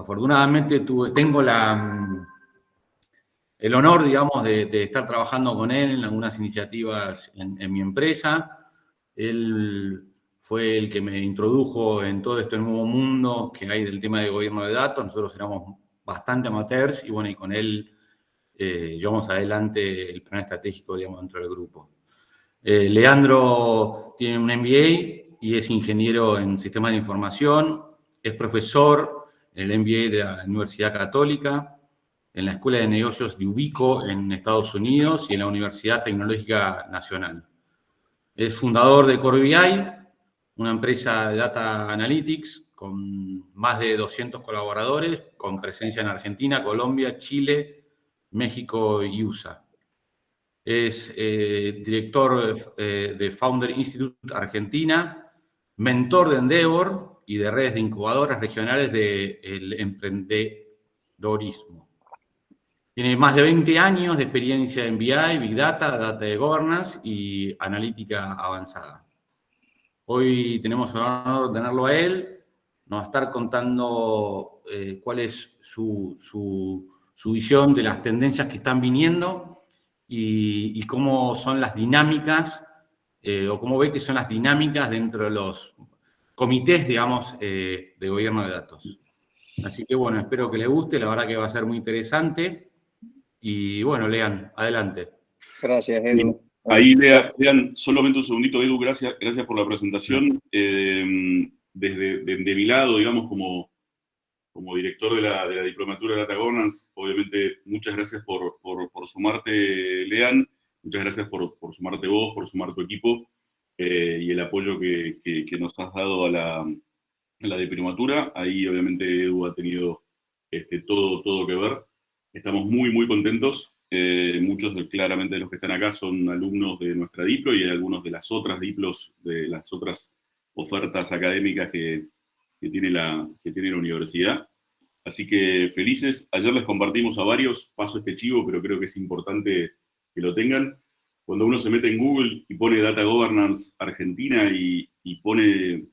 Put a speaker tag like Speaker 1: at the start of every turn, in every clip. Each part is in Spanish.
Speaker 1: afortunadamente tengo el honor, digamos, de estar trabajando con él en algunas iniciativas en mi empresa. Él fue el que me introdujo en todo este nuevo mundo que hay del tema de gobierno de datos. Nosotros éramos bastante amateurs y bueno, y con él llevamos adelante el plan estratégico, digamos, dentro del grupo. Leandro tiene un MBA y es ingeniero en sistemas de información, es profesor en el MBA de la Universidad Católica, en la Escuela de Negocios de Ubico en Estados Unidos y en la Universidad Tecnológica Nacional. Es fundador de Core BI, una empresa de Data Analytics con más de 200 colaboradores, con presencia en Argentina, Colombia, Chile, México y USA. Es director de Founder Institute Argentina, mentor de Endeavor y de redes de incubadoras regionales del emprendedorismo. Tiene más de 20 años de experiencia en BI, Big Data, Data de Governance y analítica avanzada. Hoy tenemos el honor de tenerlo a él. Nos va a estar contando cuál es su visión de las tendencias que están viniendo y cómo son las dinámicas, o cómo ve que son las dinámicas dentro de los comités, digamos, de gobierno de datos. Así que, bueno, espero que les guste. La verdad que va a ser muy interesante. Y, bueno, Lean, adelante.
Speaker 2: Gracias, Edu.
Speaker 3: Ahí, Lean, solamente un segundito, Edu, gracias por la presentación. De mi lado, digamos, como director de la Diplomatura de Data Governance, obviamente, muchas gracias por sumarte, Lean, muchas gracias por sumarte vos, por sumar tu equipo, y el apoyo que nos has dado a la Diplomatura. Ahí, obviamente, Edu ha tenido todo que ver. Estamos muy contentos. Muchos claramente de los que están acá son alumnos de nuestra Diplo y hay algunos de las otras Diplos, de las otras ofertas académicas que tiene la universidad. Así que felices. Ayer les compartimos a varios, paso este chivo, pero creo que es importante que lo tengan. Cuando uno se mete en Google y pone Data Governance Argentina y pone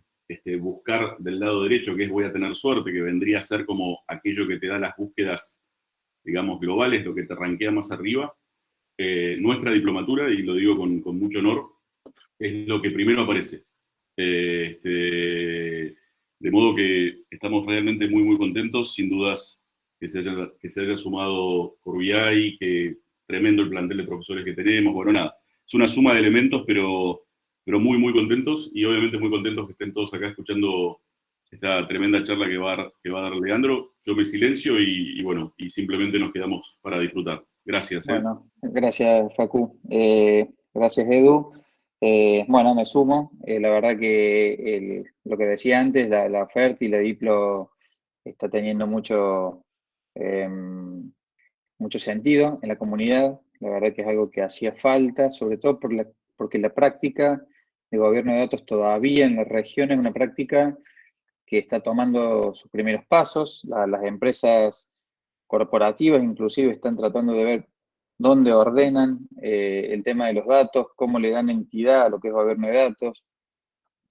Speaker 3: buscar del lado derecho, que es voy a tener suerte, que vendría a ser como aquello que te da las búsquedas, digamos, globales, lo que te rankea más arriba, nuestra diplomatura, y lo digo con mucho honor, es lo que primero aparece. De modo que estamos realmente muy contentos, sin dudas que se haya sumado Core BI, que tremendo el plantel de profesores que tenemos, bueno, nada, es una suma de elementos, pero muy contentos, y obviamente muy contentos que estén todos acá escuchando esta tremenda charla que va a dar Leandro. Yo me silencio y bueno, y simplemente nos quedamos para disfrutar. Gracias.
Speaker 2: Bueno, gracias, Facu. Gracias, Edu. Bueno, me sumo. La verdad que lo que decía antes, la oferta y la Diplo está teniendo mucho sentido en la comunidad. La verdad que es algo que hacía falta, sobre todo porque la práctica de gobierno de datos todavía en la región es una práctica que está tomando sus primeros pasos. Las empresas corporativas inclusive están tratando de ver dónde ordenan el tema de los datos, cómo le dan entidad a lo que es gobierno de datos,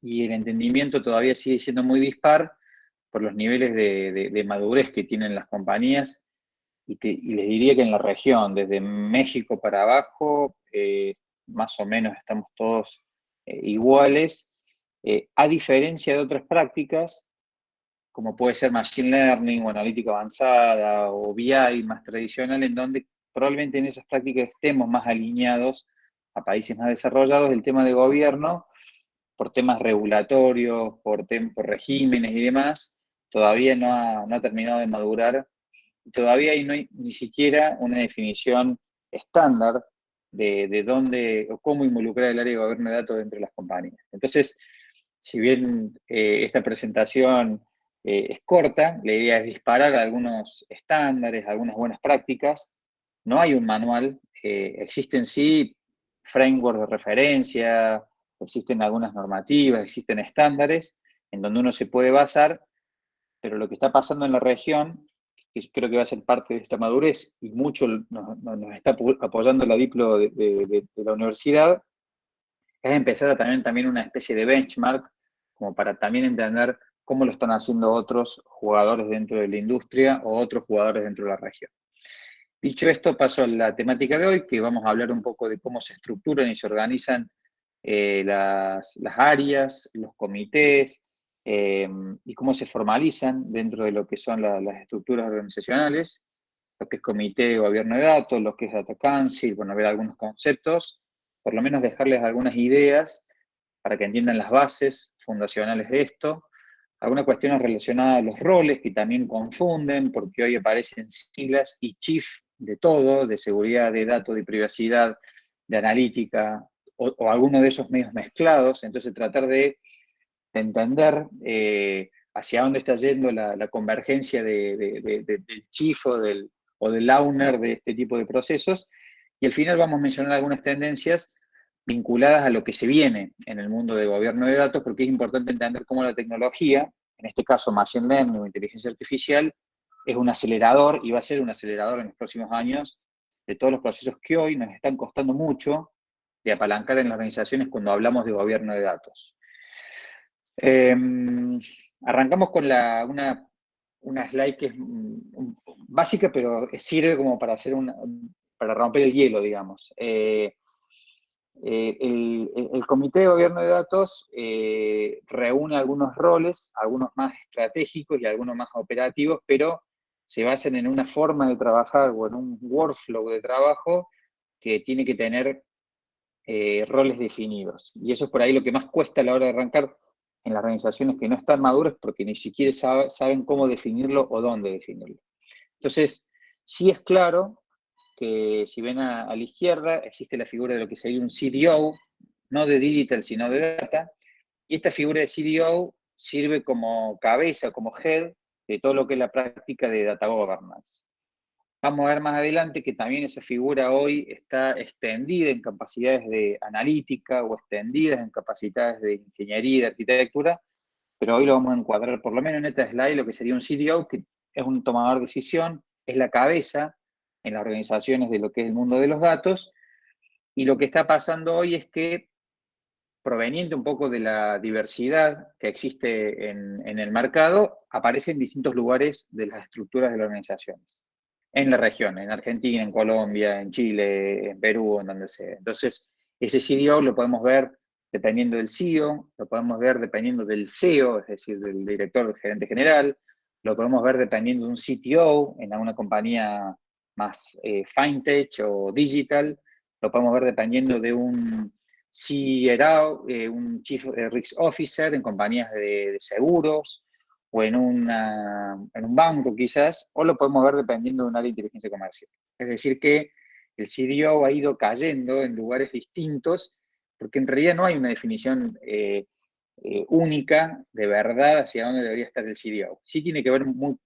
Speaker 2: y el entendimiento todavía sigue siendo muy dispar por los niveles de madurez que tienen las compañías, y les diría que en la región, desde México para abajo, más o menos estamos todos iguales, a diferencia de otras prácticas, como puede ser Machine Learning o analítica avanzada o BI más tradicional, en donde probablemente en esas prácticas estemos más alineados a países más desarrollados. El tema de gobierno, por temas regulatorios, por regímenes y demás, todavía no ha terminado de madurar. Todavía no hay ni siquiera una definición estándar de dónde o cómo involucrar el área de gobierno de datos dentro de las compañías. Entonces, si bien esta presentación es corta, la idea es disparar algunos estándares, algunas buenas prácticas. No hay un manual, existen sí frameworks de referencia, existen algunas normativas, existen estándares en donde uno se puede basar, pero lo que está pasando en la región, que creo que va a ser parte de esta madurez, y mucho nos está apoyando la Diplo de la universidad, es empezar a tener también una especie de benchmark, como para también entender cómo lo están haciendo otros jugadores dentro de la industria o otros jugadores dentro de la región. Dicho esto, paso a la temática de hoy, que vamos a hablar un poco de cómo se estructuran y se organizan las áreas, los comités, y cómo se formalizan dentro de lo que son las estructuras organizacionales, lo que es comité de gobierno de datos, lo que es Data Council, bueno, ver algunos conceptos, por lo menos dejarles algunas ideas para que entiendan las bases fundacionales de esto, algunas cuestiones relacionadas a los roles que también confunden, porque hoy aparecen siglas y chief de todo, de seguridad de datos, de privacidad, de analítica, o alguno de esos medios mezclados. Entonces tratar de entender hacia dónde está yendo la convergencia del chief o del owner de este tipo de procesos. Y al final vamos a mencionar algunas tendencias vinculadas a lo que se viene en el mundo de gobierno de datos, porque es importante entender cómo la tecnología, en este caso Machine Learning o inteligencia artificial, es un acelerador y va a ser un acelerador en los próximos años de todos los procesos que hoy nos están costando mucho de apalancar en las organizaciones cuando hablamos de gobierno de datos. Arrancamos con una slide que es básica, pero sirve como para para romper el hielo, digamos. El Comité de Gobierno de Datos reúne algunos roles, algunos más estratégicos y algunos más operativos, pero se basan en una forma de trabajar o en un workflow de trabajo que tiene que tener roles definidos. Y eso es por ahí lo que más cuesta a la hora de arrancar en las organizaciones que no están maduras, porque ni siquiera saben cómo definirlo o dónde definirlo. Entonces, sí es claro que si ven a la izquierda, existe la figura de lo que sería un CDO, no de digital, sino de data, y esta figura de CDO sirve como cabeza, como head, de todo lo que es la práctica de data governance. Vamos a ver más adelante que también esa figura hoy está extendida en capacidades de analítica o extendidas en capacidades de ingeniería y de arquitectura, pero hoy lo vamos a encuadrar por lo menos en esta slide lo que sería un CDO, que es un tomador de decisión, es la cabeza en las organizaciones de lo que es el mundo de los datos, y lo que está pasando hoy es que, proveniente un poco de la diversidad que existe en el mercado, aparece en distintos lugares de las estructuras de las organizaciones. En la región, en Argentina, en Colombia, en Chile, en Perú, en donde sea. Entonces, ese CDO lo podemos ver dependiendo del CEO, lo podemos ver dependiendo del CEO, es decir, del director, del gerente general, lo podemos ver dependiendo de un CTO en alguna compañía más fintech o digital, lo podemos ver dependiendo de un CRO, un Chief Risk Officer en compañías de seguros, o en un banco quizás, o lo podemos ver dependiendo de un área de inteligencia comercial. Es decir que el CDO ha ido cayendo en lugares distintos, porque en realidad no hay una definición única, de verdad, hacia dónde debería estar el CDO. Sí tiene que ver muy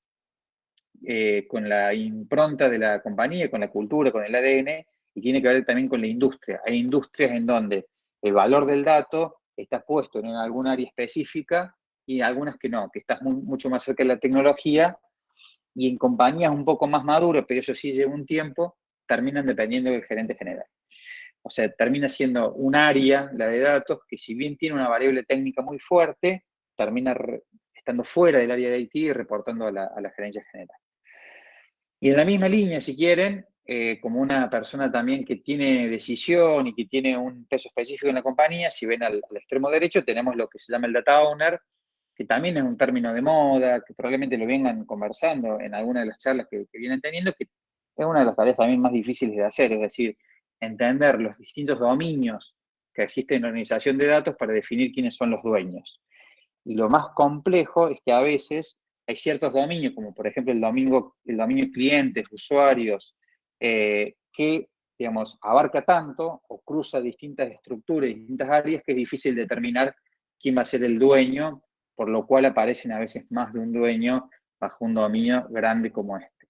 Speaker 2: con la impronta de la compañía, con la cultura, con el ADN, y tiene que ver también con la industria. Hay industrias en donde el valor del dato está puesto en alguna área específica y algunas que no, que estás mucho más cerca de la tecnología, y en compañías un poco más maduras, pero eso sí lleva un tiempo, terminan dependiendo del gerente general. O sea, termina siendo un área, la de datos, que si bien tiene una variable técnica muy fuerte, termina estando fuera del área de IT y reportando a la gerencia general. Y en la misma línea, si quieren, como una persona también que tiene decisión y que tiene un peso específico en la compañía, si ven al extremo derecho, tenemos lo que se llama el data owner, que también es un término de moda, que probablemente lo vengan conversando en alguna de las charlas que vienen teniendo, que es una de las tareas también más difíciles de hacer, es decir, entender los distintos dominios que existen en la organización de datos para definir quiénes son los dueños. Y lo más complejo es que a veces hay ciertos dominios, como por ejemplo el dominio clientes, usuarios, que, digamos, abarca tanto o cruza distintas estructuras y distintas áreas que es difícil determinar quién va a ser el dueño, por lo cual aparecen a veces más de un dueño bajo un dominio grande como este.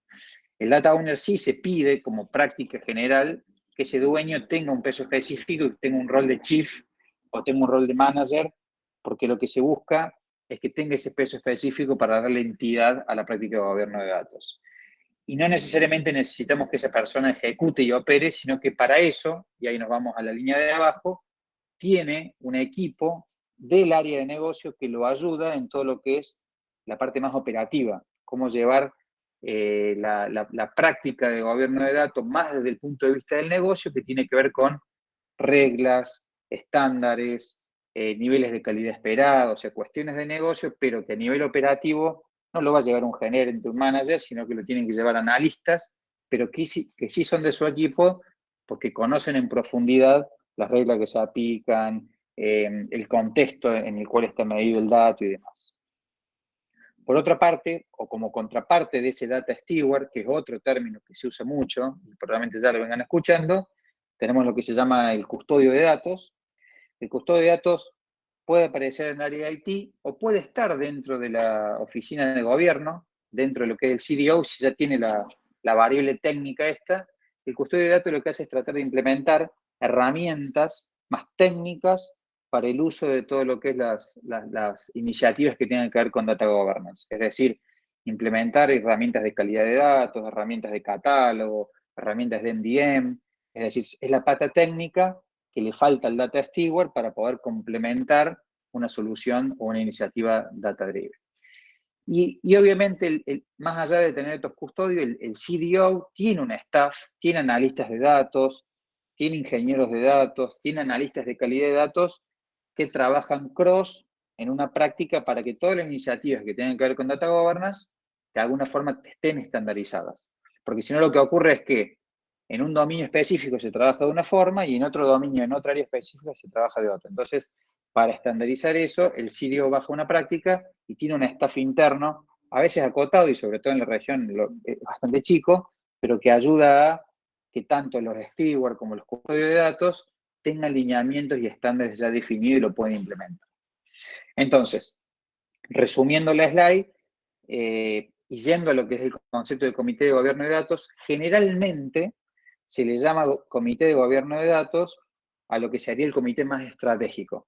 Speaker 2: El Data Owner sí se pide como práctica general que ese dueño tenga un peso específico y tenga un rol de chief o tenga un rol de manager, porque lo que se busca es que tenga ese peso específico para darle entidad a la práctica de gobierno de datos. Y no necesariamente necesitamos que esa persona ejecute y opere, sino que para eso, y ahí nos vamos a la línea de abajo, tiene un equipo del área de negocio que lo ayuda en todo lo que es la parte más operativa, cómo llevar la práctica de gobierno de datos más desde el punto de vista del negocio, que tiene que ver con reglas, estándares, niveles de calidad esperados, o sea, cuestiones de negocio, pero que a nivel operativo no lo va a llevar un gerente, un manager, sino que lo tienen que llevar analistas, pero que sí son de su equipo, porque conocen en profundidad las reglas que se aplican, el contexto en el cual está medido el dato y demás. Por otra parte, o como contraparte de ese data steward, que es otro término que se usa mucho, y probablemente ya lo vengan escuchando, tenemos lo que se llama el custodio de datos. El custodio de datos puede aparecer en el área de IT o puede estar dentro de la oficina de gobierno, dentro de lo que es el CDO, si ya tiene la variable técnica esta. El custodio de datos lo que hace es tratar de implementar herramientas más técnicas para el uso de todo lo que es las iniciativas que tienen que ver con data governance. Es decir, implementar herramientas de calidad de datos, herramientas de catálogo, herramientas de MDM. Es decir, es la pata técnica que le falta al data steward para poder complementar una solución o una iniciativa data-driven. Y obviamente, más allá de tener estos custodios, el CDO tiene un staff, tiene analistas de datos, tiene ingenieros de datos, tiene analistas de calidad de datos que trabajan cross en una práctica para que todas las iniciativas que tengan que ver con data governance de alguna forma estén estandarizadas. Porque si no, lo que ocurre es que en un dominio específico se trabaja de una forma y en otro dominio, en otra área específica, se trabaja de otra. Entonces, para estandarizar eso, el CDO baja una práctica y tiene un staff interno, a veces acotado y sobre todo en la región bastante chico, pero que ayuda a que tanto los stewards como los custodios de datos tengan lineamientos y estándares ya definidos y lo pueden implementar. Entonces, resumiendo la slide, y yendo a lo que es el concepto de comité de gobierno de datos, generalmente se le llama comité de gobierno de datos a lo que sería el comité más estratégico.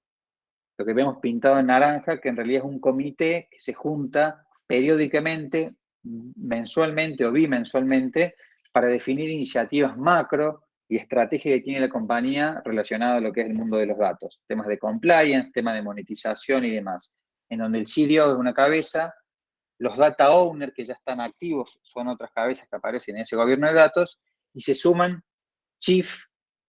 Speaker 2: Lo que vemos pintado en naranja, que en realidad es un comité que se junta periódicamente, mensualmente o bimensualmente, para definir iniciativas macro y estrategias que tiene la compañía relacionadas a lo que es el mundo de los datos. Temas de compliance, temas de monetización y demás. En donde el CDO es una cabeza, los data owners que ya están activos son otras cabezas que aparecen en ese gobierno de datos, y se suman chief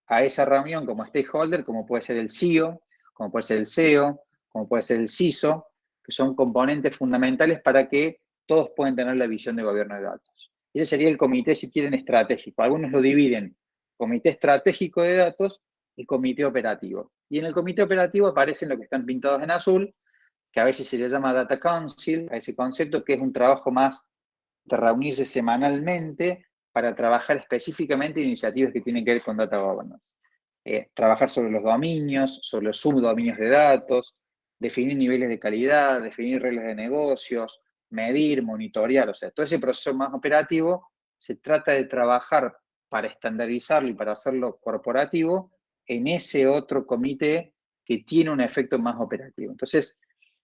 Speaker 2: a esa reunión como stakeholder, como puede ser el CEO, como puede ser el CEO, como puede ser el CISO, que son componentes fundamentales para que todos puedan tener la visión de gobierno de datos. Ese sería el comité, si quieren, estratégico. Algunos lo dividen, comité estratégico de datos y comité operativo. Y en el comité operativo aparecen los que están pintados en azul, que a veces se le llama Data Council, a ese concepto que es un trabajo más de reunirse semanalmente para trabajar específicamente en iniciativas que tienen que ver con Data Governance. Trabajar sobre los dominios, sobre los subdominios de datos, definir niveles de calidad, definir reglas de negocios, medir, monitorear, o sea, todo ese proceso más operativo se trata de trabajar para estandarizarlo y para hacerlo corporativo en ese otro comité que tiene un efecto más operativo. Entonces,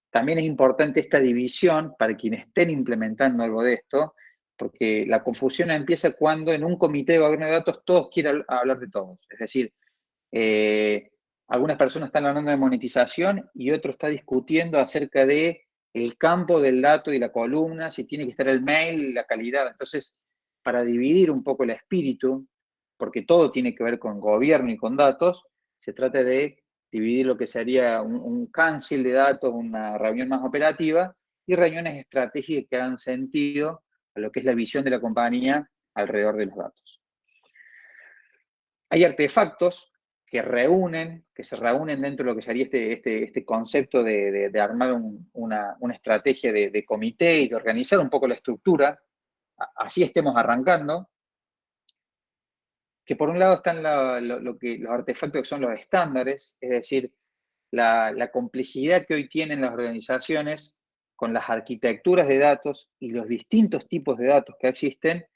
Speaker 2: también es importante esta división para quienes estén implementando algo de esto, porque la confusión empieza cuando en un comité de gobierno de datos todos quieren hablar de todos. Es decir, algunas personas están hablando de monetización y otro está discutiendo acerca de el campo del dato y la columna, si tiene que estar el mail, la calidad. Entonces, para dividir un poco el espíritu, porque todo tiene que ver con gobierno y con datos, se trata de dividir lo que sería un cancel de datos, una reunión más operativa, y reuniones estratégicas que hagan sentido a lo que es la visión de la compañía alrededor de los datos. Hay artefactos que se reúnen dentro de lo que sería este concepto de armar una estrategia de comité y de organizar un poco la estructura, así estemos arrancando, que por un lado están los artefactos que son los estándares, es decir, la complejidad que hoy tienen las organizaciones con las arquitecturas de datos y los distintos tipos de datos que existen,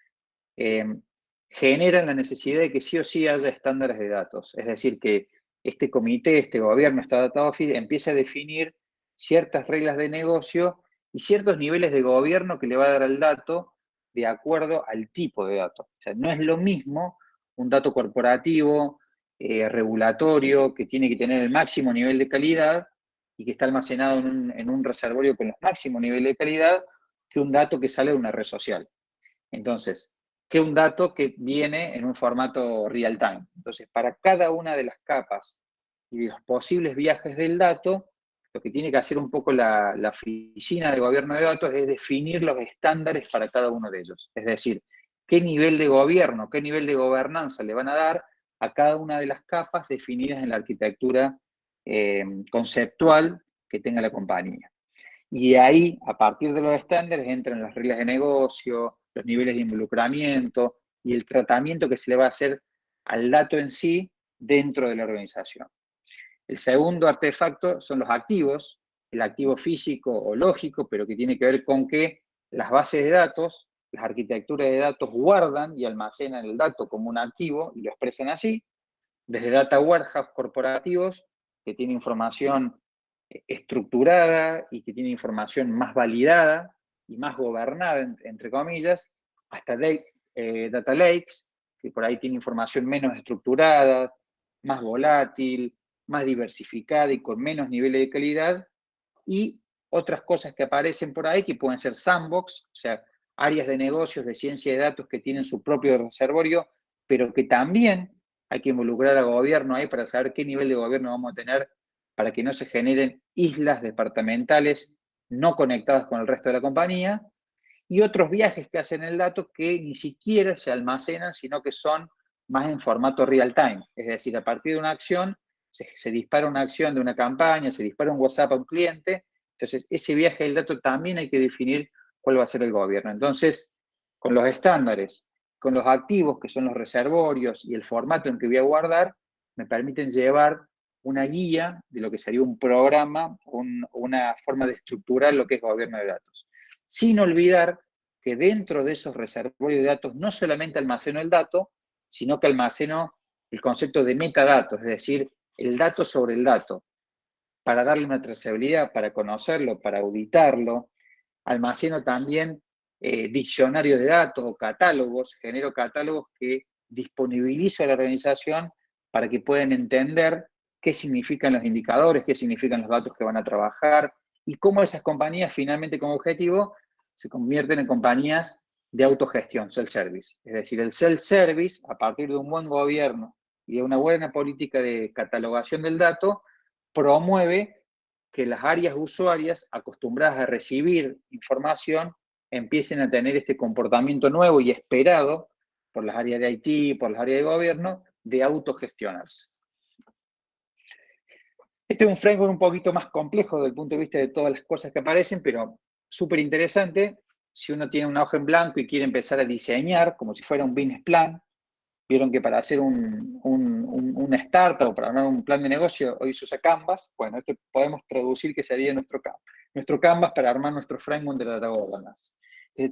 Speaker 2: generan la necesidad de que sí o sí haya estándares de datos. Es decir, que este comité, este gobierno, esta Data Office, empiece a definir ciertas reglas de negocio y ciertos niveles de gobierno que le va a dar al dato de acuerdo al tipo de dato. O sea, no es lo mismo un dato corporativo, regulatorio, que tiene que tener el máximo nivel de calidad, y que está almacenado en un reservorio con los máximos niveles de calidad que un dato que sale de una red social. Entonces, que un dato que viene en un formato real time. Entonces, para cada una de las capas y de los posibles viajes del dato, lo que tiene que hacer un poco la oficina de gobierno de datos es definir los estándares para cada uno de ellos. Es decir, qué nivel de gobierno, qué nivel de gobernanza le van a dar a cada una de las capas definidas en la arquitectura conceptual que tenga la compañía. Y ahí, a partir de los estándares, entran las reglas de negocio, los niveles de involucramiento y el tratamiento que se le va a hacer al dato en sí dentro de la organización. El segundo artefacto son los activos, el activo físico o lógico, pero que tiene que ver con que las bases de datos, las arquitecturas de datos guardan y almacenan el dato como un activo y lo expresan así, desde data warehouse corporativos, que tiene información estructurada y que tiene información más validada y más gobernada, entre comillas, hasta data lakes, que por ahí tiene información menos estructurada, más volátil, más diversificada y con menos niveles de calidad, y otras cosas que aparecen por ahí que pueden ser sandbox, o sea, áreas de negocios de ciencia de datos que tienen su propio reservorio, pero que también hay que involucrar al gobierno ahí para saber qué nivel de gobierno vamos a tener para que no se generen islas departamentales no conectadas con el resto de la compañía, y otros viajes que hacen el dato que ni siquiera se almacenan, sino que son más en formato real time. Es decir, a partir de una acción, se dispara una acción de una campaña, se dispara un WhatsApp a un cliente, entonces ese viaje del dato también hay que definir cuál va a ser el gobierno. Entonces, con los estándares, con los activos, que son los reservorios, y el formato en que voy a guardar, me permiten llevar una guía de lo que sería un programa, una forma de estructurar lo que es gobierno de datos. Sin olvidar que dentro de esos reservorios de datos no solamente almaceno el dato, sino que almaceno el concepto de metadatos, es decir, el dato sobre el dato, para darle una trazabilidad, para conocerlo, para auditarlo. Almaceno también diccionarios de datos o catálogos, genero catálogos que disponibilizo a la organización para que puedan entender qué significan los indicadores, qué significan los datos que van a trabajar y cómo esas compañías finalmente como objetivo se convierten en compañías de autogestión, self-service. Es decir, el self-service, a partir de un buen gobierno y de una buena política de catalogación del dato, promueve que las áreas usuarias acostumbradas a recibir información empiecen a tener este comportamiento nuevo y esperado por las áreas de IT, por las áreas de gobierno, de autogestionarse. Este es un framework un poquito más complejo desde el punto de vista de todas las cosas que aparecen, pero súper interesante. Si uno tiene una hoja en blanco y quiere empezar a diseñar como si fuera un business plan, vieron que para hacer una startup o para armar un plan de negocio hoy se usa Canvas. Bueno, esto podemos traducir que sería nuestro Canvas para armar nuestro framework de data governance.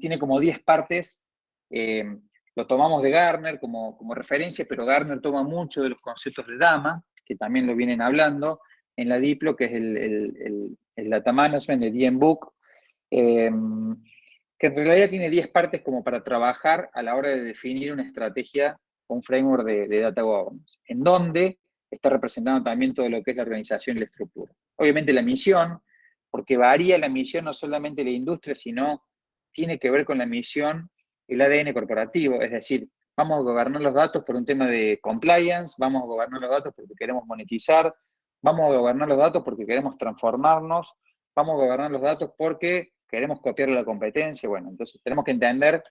Speaker 2: Tiene como 10 partes. Lo tomamos de Gartner como referencia, pero Gartner toma mucho de los conceptos de DAMA, que también lo vienen hablando en la DIPLO, que es el Data Management de DM Book, que en realidad tiene 10 partes como para trabajar a la hora de definir una estrategia o un framework de data governance, en donde está representado también todo lo que es la organización y la estructura. Obviamente la misión, porque varía la misión no solamente de la industria, sino tiene que ver con la misión, el ADN corporativo, es decir, vamos a gobernar los datos por un tema de compliance, vamos a gobernar los datos porque queremos monetizar, vamos a gobernar los datos porque queremos transformarnos, vamos a gobernar los datos porque queremos copiar la competencia. Bueno, entonces tenemos que entender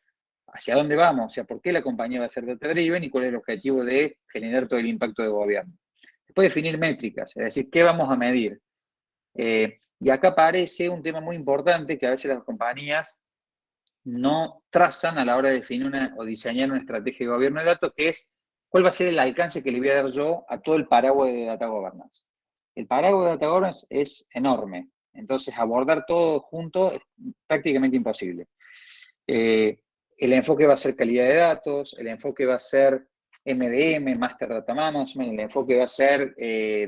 Speaker 2: hacia dónde vamos, o sea, por qué la compañía va a ser data-driven y cuál es el objetivo de generar todo el impacto de gobierno. Después definir métricas, es decir, qué vamos a medir. Y acá aparece un tema muy importante que a veces las compañías no trazan a la hora de definir o diseñar una estrategia de gobierno de datos, que es cuál va a ser el alcance que le voy a dar yo a todo el paraguas de data governance. El paraguas de data governance es enorme, entonces abordar todo junto es prácticamente imposible. El enfoque va a ser calidad de datos, el enfoque va a ser MDM, Master Data Management, el enfoque va a ser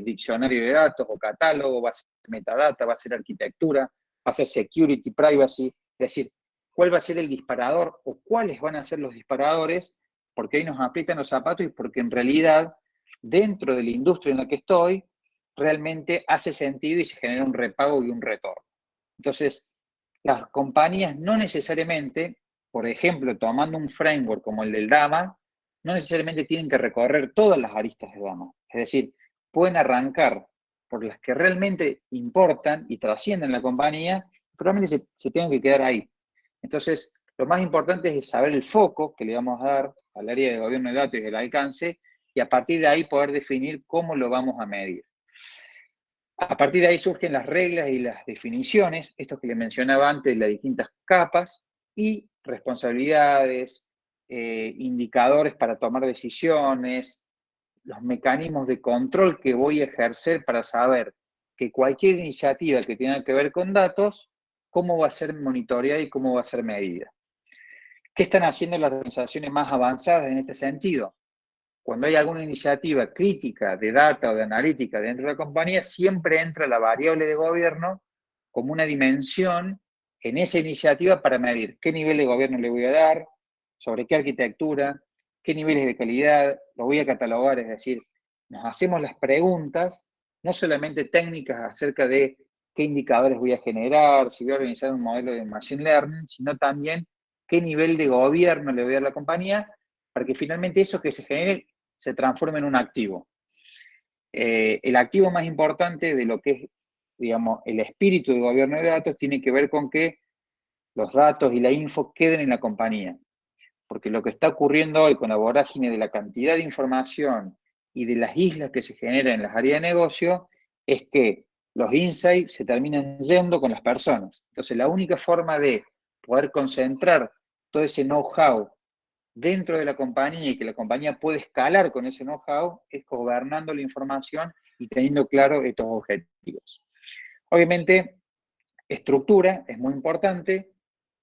Speaker 2: diccionario de datos o catálogo, va a ser metadata, va a ser arquitectura, va a ser security, privacy, es decir, cuál va a ser el disparador o cuáles van a ser los disparadores, porque ahí nos aprietan los zapatos y porque en realidad dentro de la industria en la que estoy realmente hace sentido y se genera un repago y un retorno. Entonces, las compañías no necesariamente, por ejemplo, tomando un framework como el del DAMA, no necesariamente tienen que recorrer todas las aristas de DAMA. Es decir, pueden arrancar por las que realmente importan y trascienden la compañía, probablemente se tengan que quedar ahí. Entonces, lo más importante es saber el foco que le vamos a dar al área de gobierno de datos y el alcance, y a partir de ahí poder definir cómo lo vamos a medir. A partir de ahí surgen las reglas y las definiciones, esto que le mencionaba antes, las distintas capas, y responsabilidades, indicadores para tomar decisiones, los mecanismos de control que voy a ejercer para saber que cualquier iniciativa que tenga que ver con datos, cómo va a ser monitoreada y cómo va a ser medida. ¿Qué están haciendo las organizaciones más avanzadas en este sentido? Cuando hay alguna iniciativa crítica de data o de analítica dentro de la compañía, siempre entra la variable de gobierno como una dimensión en esa iniciativa para medir qué nivel de gobierno le voy a dar, sobre qué arquitectura, qué niveles de calidad, lo voy a catalogar, es decir, nos hacemos las preguntas, no solamente técnicas acerca de qué indicadores voy a generar, si voy a organizar un modelo de machine learning, sino también qué nivel de gobierno le voy a dar a la compañía, para que finalmente eso que se genere se transforme en un activo. El activo más importante de lo que es, digamos, el espíritu de gobierno de datos tiene que ver con que los datos y la info queden en la compañía. Porque lo que está ocurriendo hoy con la vorágine de la cantidad de información y de las islas que se generan en las áreas de negocio es que los insights se terminan yendo con las personas. Entonces, la única forma de poder concentrar todo ese know-how dentro de la compañía y que la compañía puede escalar con ese know-how es gobernando la información y teniendo claro estos objetivos. Obviamente, estructura es muy importante.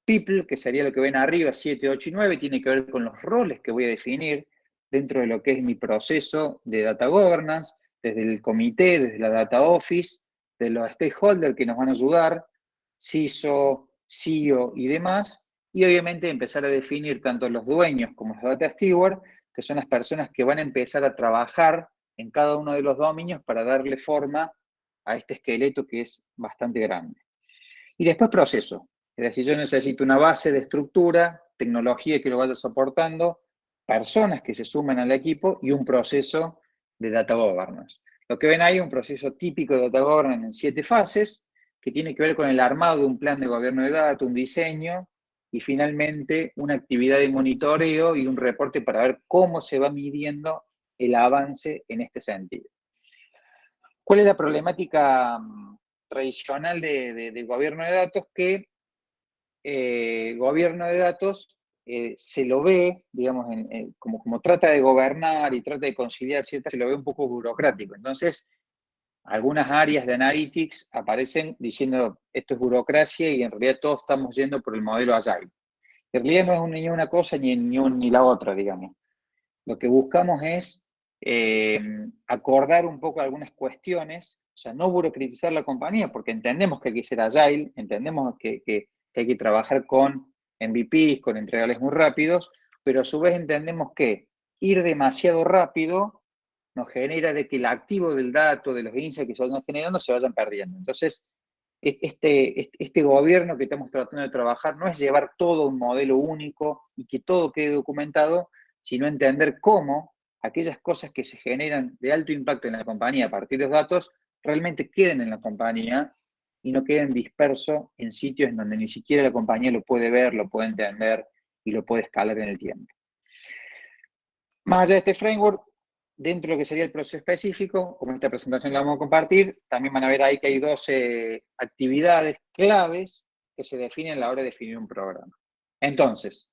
Speaker 2: People, que sería lo que ven arriba, 7, 8 y 9, tiene que ver con los roles que voy a definir dentro de lo que es mi proceso de data governance, desde el comité, desde la data office, de los stakeholders que nos van a ayudar, CISO, CEO y demás, y obviamente empezar a definir tanto los dueños como los data stewards, que son las personas que van a empezar a trabajar en cada uno de los dominios para darle forma a este esqueleto que es bastante grande. Y después proceso. Es decir, yo necesito una base de estructura, tecnología que lo vaya soportando, personas que se sumen al equipo y un proceso de data governance. Lo que ven ahí es un proceso típico de data governance en 7 fases, que tiene que ver con el armado de un plan de gobierno de datos, un diseño, y finalmente una actividad de monitoreo y un reporte para ver cómo se va midiendo el avance en este sentido. ¿Cuál es la problemática tradicional de gobierno de datos? Que gobierno de datos se lo ve, digamos, como trata de gobernar y trata de conciliar ciertas, se lo ve un poco burocrático. Entonces, algunas áreas de analytics aparecen diciendo esto es burocracia y en realidad todos estamos yendo por el modelo Agile. En realidad no es ni una cosa ni la otra, digamos. Lo que buscamos es acordar un poco algunas cuestiones, o sea, no burocratizar la compañía, porque entendemos que hay que ser agile, entendemos que hay que trabajar con MVPs, con entregables muy rápidos, pero a su vez entendemos que ir demasiado rápido nos genera de que el activo del dato, de los insights que se vayan generando, se vayan perdiendo. Entonces, este gobierno que estamos tratando de trabajar no es llevar todo un modelo único y que todo quede documentado, sino entender cómo aquellas cosas que se generan de alto impacto en la compañía a partir de los datos realmente queden en la compañía y no queden dispersos en sitios en donde ni siquiera la compañía lo puede ver, lo puede entender y lo puede escalar en el tiempo. Más allá de este framework, dentro de lo que sería el proceso específico, como esta presentación la vamos a compartir, también van a ver ahí que hay 12 actividades claves que se definen a la hora de definir un programa. Entonces,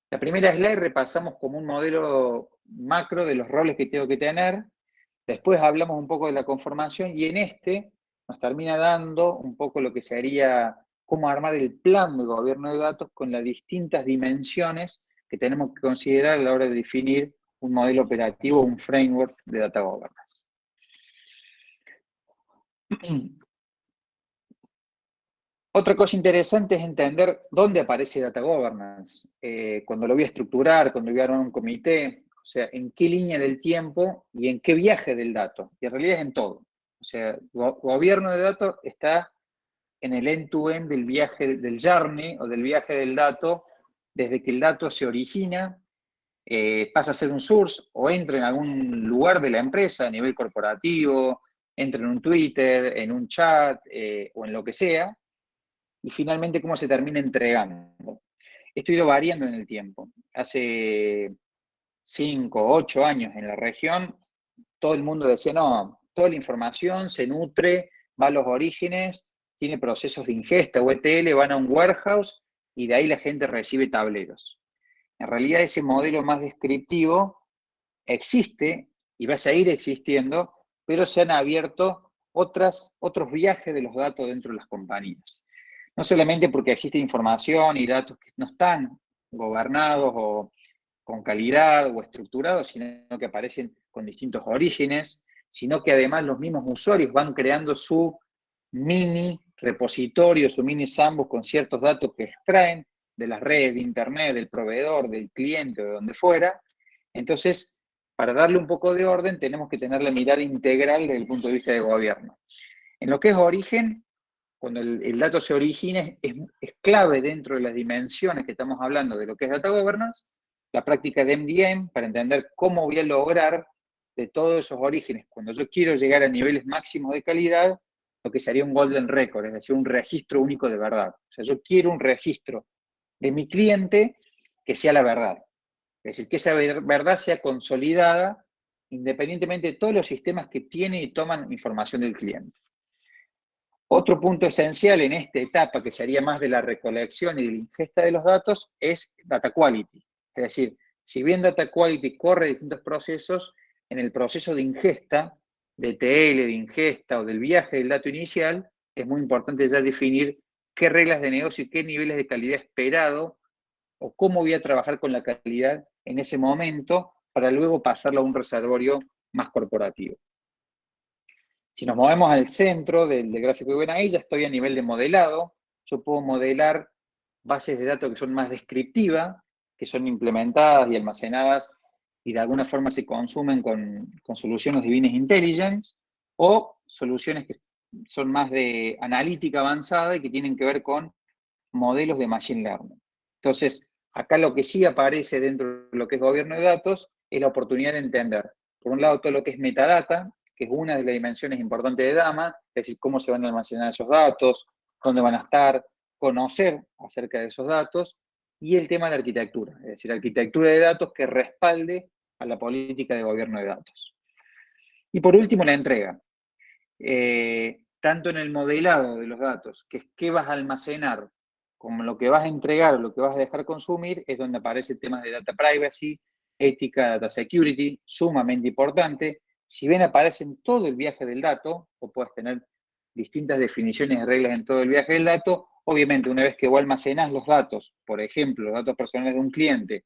Speaker 2: la primera slide repasamos como un modelo macro de los roles que tengo que tener, después hablamos un poco de la conformación y en este nos termina dando un poco lo que sería cómo armar el plan de gobierno de datos con las distintas dimensiones que tenemos que considerar a la hora de definir un modelo operativo, un framework de data governance. Otra cosa interesante es entender dónde aparece data governance, cuando lo voy a estructurar, cuando voy a armar un comité, o sea, en qué línea del tiempo y en qué viaje del dato, y en realidad es en todo. O sea, gobierno de datos está en el end-to-end del viaje, del journey o del viaje del dato, desde que el dato se origina, pasa a ser un source o entra en algún lugar de la empresa a nivel corporativo, entra en un Twitter, en un chat o en lo que sea, y finalmente cómo se termina entregando. Esto ha ido variando en el tiempo. Hace 5, 8 años en la región, todo el mundo decía, no, toda la información se nutre, va a los orígenes, tiene procesos de ingesta o ETL, van a un warehouse y de ahí la gente recibe tableros. En realidad ese modelo más descriptivo existe y va a seguir existiendo, pero se han abierto otros viajes de los datos dentro de las compañías. No solamente porque existe información y datos que no están gobernados o con calidad o estructurados, sino que aparecen con distintos orígenes, sino que además los mismos usuarios van creando su mini repositorio, su mini sandbox con ciertos datos que extraen de las redes de internet, del proveedor, del cliente o de donde fuera. Entonces, para darle un poco de orden, tenemos que tener la mirada integral desde el punto de vista de gobierno. En lo que es origen, cuando el dato se origina, es clave dentro de las dimensiones que estamos hablando de lo que es data governance, la práctica de MDM, para entender cómo voy a lograr de todos esos orígenes, cuando yo quiero llegar a niveles máximos de calidad, lo que sería un golden record, es decir, un registro único de verdad. O sea, yo quiero un registro de mi cliente que sea la verdad. Es decir, que esa verdad sea consolidada independientemente de todos los sistemas que tienen y toman información del cliente. Otro punto esencial en esta etapa, que sería más de la recolección y de la ingesta de los datos, es data quality. Es decir, si bien data quality corre distintos procesos, en el proceso de ingesta, de TL, de ingesta o del viaje del dato inicial, es muy importante ya definir qué reglas de negocio y qué niveles de calidad esperado o cómo voy a trabajar con la calidad en ese momento para luego pasarlo a un reservorio más corporativo. Si nos movemos al centro del gráfico que ven ahí, ya estoy a nivel de modelado. Yo puedo modelar bases de datos que son más descriptivas, que son implementadas y almacenadas y de alguna forma se consumen con soluciones de business intelligence, o soluciones que son más de analítica avanzada y que tienen que ver con modelos de machine learning. Entonces, acá lo que sí aparece dentro de lo que es gobierno de datos es la oportunidad de entender, por un lado, todo lo que es metadata, que es una de las dimensiones importantes de DAMA, es decir, cómo se van a almacenar esos datos, dónde van a estar, conocer acerca de esos datos, y el tema de arquitectura, es decir, arquitectura de datos que respalde a la política de gobierno de datos. Y por último, la entrega. Tanto en el modelado de los datos, que es qué vas a almacenar, como lo que vas a entregar o lo que vas a dejar consumir, es donde aparecen temas de data privacy, ética, data security, sumamente importante. Si bien aparecen todo el viaje del dato, o puedes tener distintas definiciones de reglas en todo el viaje del dato, obviamente una vez que vos almacenás los datos, por ejemplo, los datos personales de un cliente,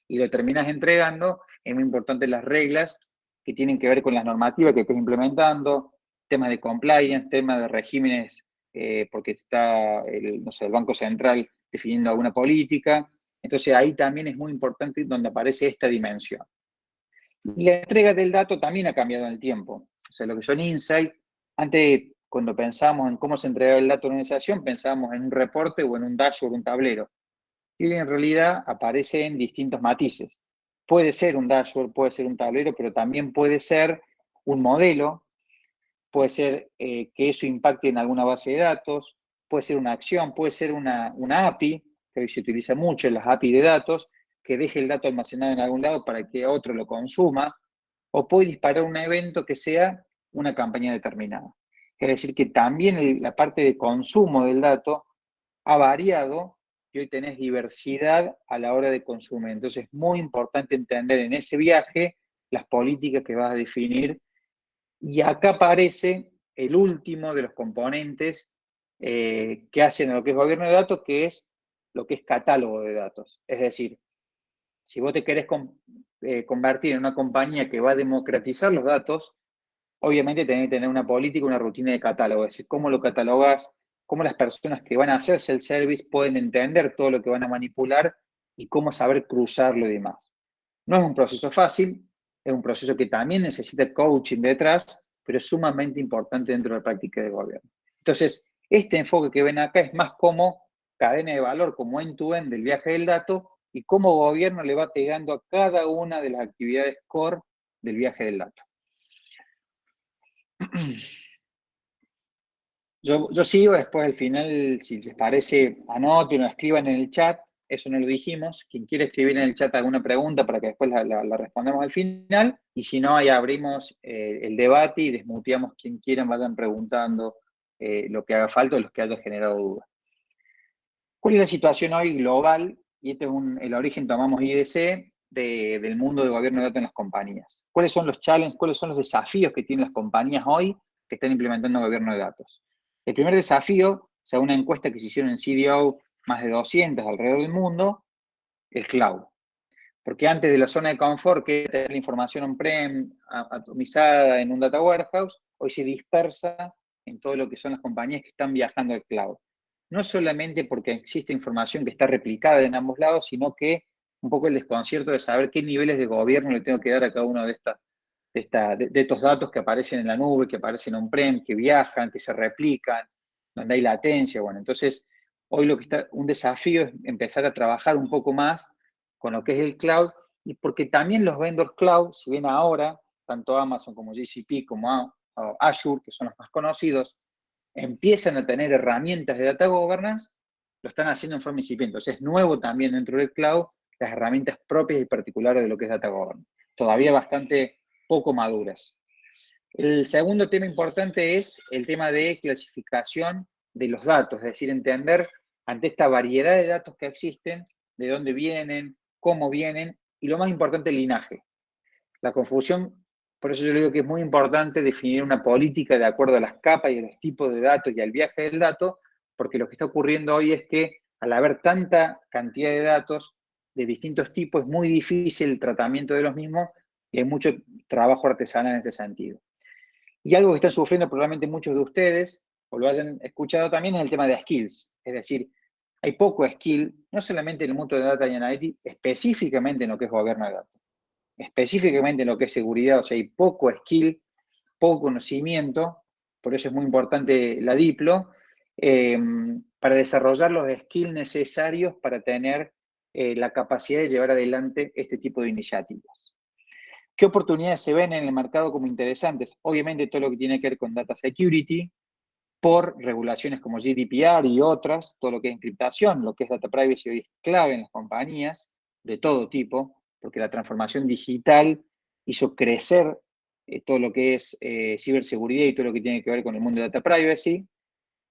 Speaker 2: y lo terminas entregando, es muy importante las reglas que tienen que ver con las normativas que estés implementando, temas de compliance, temas de regímenes, porque está no sé, el Banco Central definiendo alguna política. Entonces ahí también es muy importante donde aparece esta dimensión. Y la entrega del dato también ha cambiado en el tiempo. O sea, lo que son insights, antes cuando pensábamos en cómo se entregaba el dato a una organización, pensábamos en un reporte o en un dashboard, un tablero. Y en realidad aparece en distintos matices. Puede ser un dashboard, puede ser un tablero, pero también puede ser un modelo, puede ser que eso impacte en alguna base de datos, puede ser una acción, puede ser una API, que hoy se utiliza mucho, las API de datos, que deje el dato almacenado en algún lado para que otro lo consuma, o puede disparar un evento que sea una campaña determinada. Es decir, que también la parte de consumo del dato ha variado y hoy tenés diversidad a la hora de consumir. Entonces es muy importante entender en ese viaje las políticas que vas a definir. Y acá aparece el último de los componentes que hacen lo que es gobierno de datos, que es lo que es catálogo de datos. Es decir, si vos te querés convertir en una compañía que va a democratizar los datos, obviamente tenés que tener una política, una rutina de catálogo. Es decir, cómo lo catalogás, cómo las personas que van a hacer self-service pueden entender todo lo que van a manipular y cómo saber cruzarlo y demás. No es un proceso fácil, es un proceso que también necesita coaching detrás, pero es sumamente importante dentro de la práctica de gobierno. Entonces, este enfoque que ven acá es más como cadena de valor, como end-to-end del viaje del dato, y cómo gobierno le va pegando a cada una de las actividades core del viaje del dato. Yo sigo, después al final, si les parece, anoten o escriban en el chat, eso no lo dijimos, quien quiere escribir en el chat alguna pregunta para que después la respondamos al final, y si no, ahí abrimos el debate y desmuteamos quien quieran, vayan preguntando lo que haga falta o los que haya generado dudas. ¿Cuál es la situación hoy global? Y este es el origen, tomamos IDC, del mundo de gobierno de datos en las compañías. ¿Cuáles son los challenges, cuáles son los desafíos que tienen las compañías hoy que están implementando gobierno de datos? El primer desafío, según una encuesta que se hicieron en CDO, más de 200 alrededor del mundo, el cloud. Porque antes de la zona de confort, que es tener la información on-prem, atomizada en un data warehouse, hoy se dispersa en todo lo que son las compañías que están viajando al cloud. No solamente porque existe información que está replicada en ambos lados, sino que un poco el desconcierto de saber qué niveles de gobierno le tengo que dar a cada uno de estos datos que aparecen en la nube, que aparecen on-prem, que viajan, que se replican, donde hay latencia. Bueno, entonces, hoy lo que está un desafío es empezar a trabajar un poco más con lo que es el cloud, y porque también los vendors cloud, si bien ahora, tanto Amazon como GCP como Azure, que son los más conocidos, empiezan a tener herramientas de data governance, lo están haciendo en forma incipiente. Entonces, es nuevo también dentro del cloud las herramientas propias y particulares de lo que es data governance. Todavía bastante poco maduras. El segundo tema importante es el tema de clasificación de los datos, es decir, entender ante esta variedad de datos que existen, de dónde vienen, cómo vienen, y lo más importante, el linaje. La confusión, por eso yo le digo que es muy importante definir una política de acuerdo a las capas y a los tipos de datos y al viaje del dato, porque lo que está ocurriendo hoy es que al haber tanta cantidad de datos de distintos tipos, es muy difícil el tratamiento de los mismos y hay mucho trabajo artesanal en este sentido. Y algo que están sufriendo probablemente muchos de ustedes, o lo hayan escuchado también, es el tema de skills. Es decir, hay poco skill, no solamente en el mundo de Data y Analytics, específicamente en lo que es gobierno de datos, específicamente en lo que es seguridad, o sea, hay poco skill, poco conocimiento, por eso es muy importante la DIPLO, para desarrollar los skills necesarios para tener la capacidad de llevar adelante este tipo de iniciativas. ¿Qué oportunidades se ven en el mercado como interesantes? Obviamente todo lo que tiene que ver con data security, por regulaciones como GDPR y otras, todo lo que es encriptación, lo que es data privacy hoy es clave en las compañías de todo tipo, porque la transformación digital hizo crecer todo lo que es ciberseguridad y todo lo que tiene que ver con el mundo de data privacy.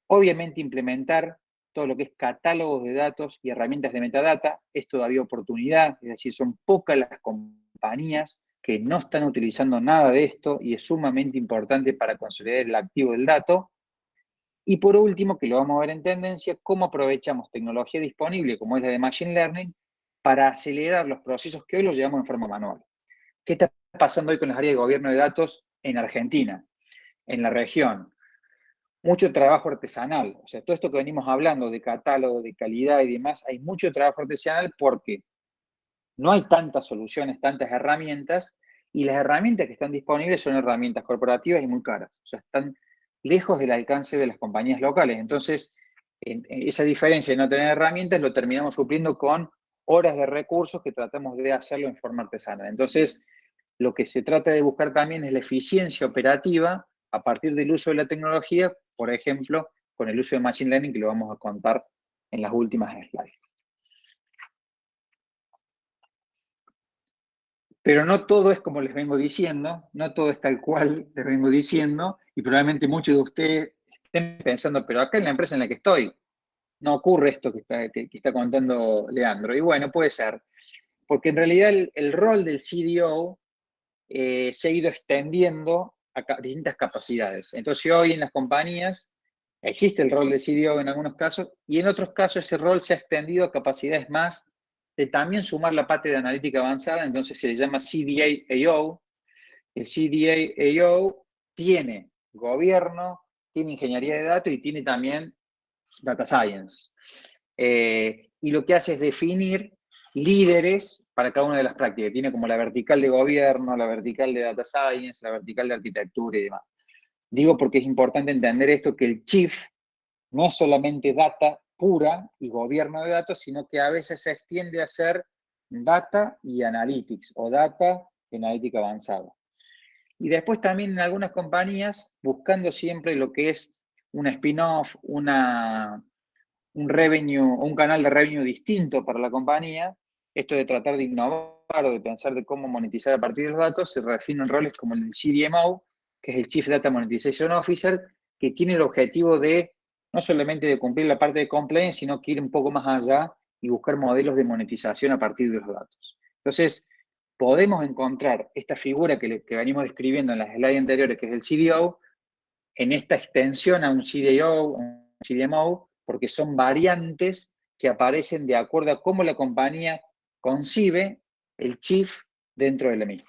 Speaker 2: Obviamente implementar todo lo que es catálogos de datos y herramientas de metadata es todavía oportunidad, es decir, son pocas las compañías que no están utilizando nada de esto y es sumamente importante para consolidar el activo del dato. Y por último, que lo vamos a ver en tendencia, cómo aprovechamos tecnología disponible, como es la de Machine Learning, para acelerar los procesos que hoy los llevamos en forma manual. ¿Qué está pasando hoy con las áreas de gobierno de datos en Argentina, en la región? Mucho trabajo artesanal. O sea, todo esto que venimos hablando de catálogo, de calidad y demás, hay mucho trabajo artesanal porque no hay tantas soluciones, tantas herramientas, y las herramientas que están disponibles son herramientas corporativas y muy caras. O sea, están lejos del alcance de las compañías locales. Entonces, esa diferencia de no tener herramientas lo terminamos supliendo con horas de recursos que tratamos de hacerlo en forma artesanal. Entonces, lo que se trata de buscar también es la eficiencia operativa a partir del uso de la tecnología, por ejemplo, con el uso de Machine Learning, que lo vamos a contar en las últimas slides. Pero no todo es como les vengo diciendo, no todo es tal cual les vengo diciendo, y probablemente muchos de ustedes estén pensando, pero acá en la empresa en la que estoy, no ocurre esto que está contando Leandro. Y bueno, puede ser, porque en realidad el rol del CDO se ha ido extendiendo a distintas capacidades. Entonces hoy en las compañías existe el rol de CDO en algunos casos, y en otros casos ese rol se ha extendido a capacidades más de también sumar la parte de analítica avanzada, entonces se le llama CDA-AO. El CDA-AO tiene gobierno, tiene ingeniería de datos y tiene también data science. Y lo que hace es definir líderes para cada una de las prácticas. Tiene como la vertical de gobierno, la vertical de data science, la vertical de arquitectura y demás. Digo porque es importante entender esto, que el chief no es solamente data pura y gobierno de datos, sino que a veces se extiende a ser data y analytics, o data y analítica avanzada. Y después también en algunas compañías, buscando siempre lo que es un spin-off, un revenue, un canal de revenue distinto para la compañía, esto de tratar de innovar o de pensar de cómo monetizar a partir de los datos, se definen roles como el del CDMO, que es el Chief Data Monetization Officer, que tiene el objetivo de no solamente de cumplir la parte de compliance, sino que ir un poco más allá y buscar modelos de monetización a partir de los datos. Entonces, podemos encontrar esta figura que venimos describiendo en las slides anteriores, que es el CDO, en esta extensión a un CDO, un CDMO, porque son variantes que aparecen de acuerdo a cómo la compañía concibe el chief dentro de la misma.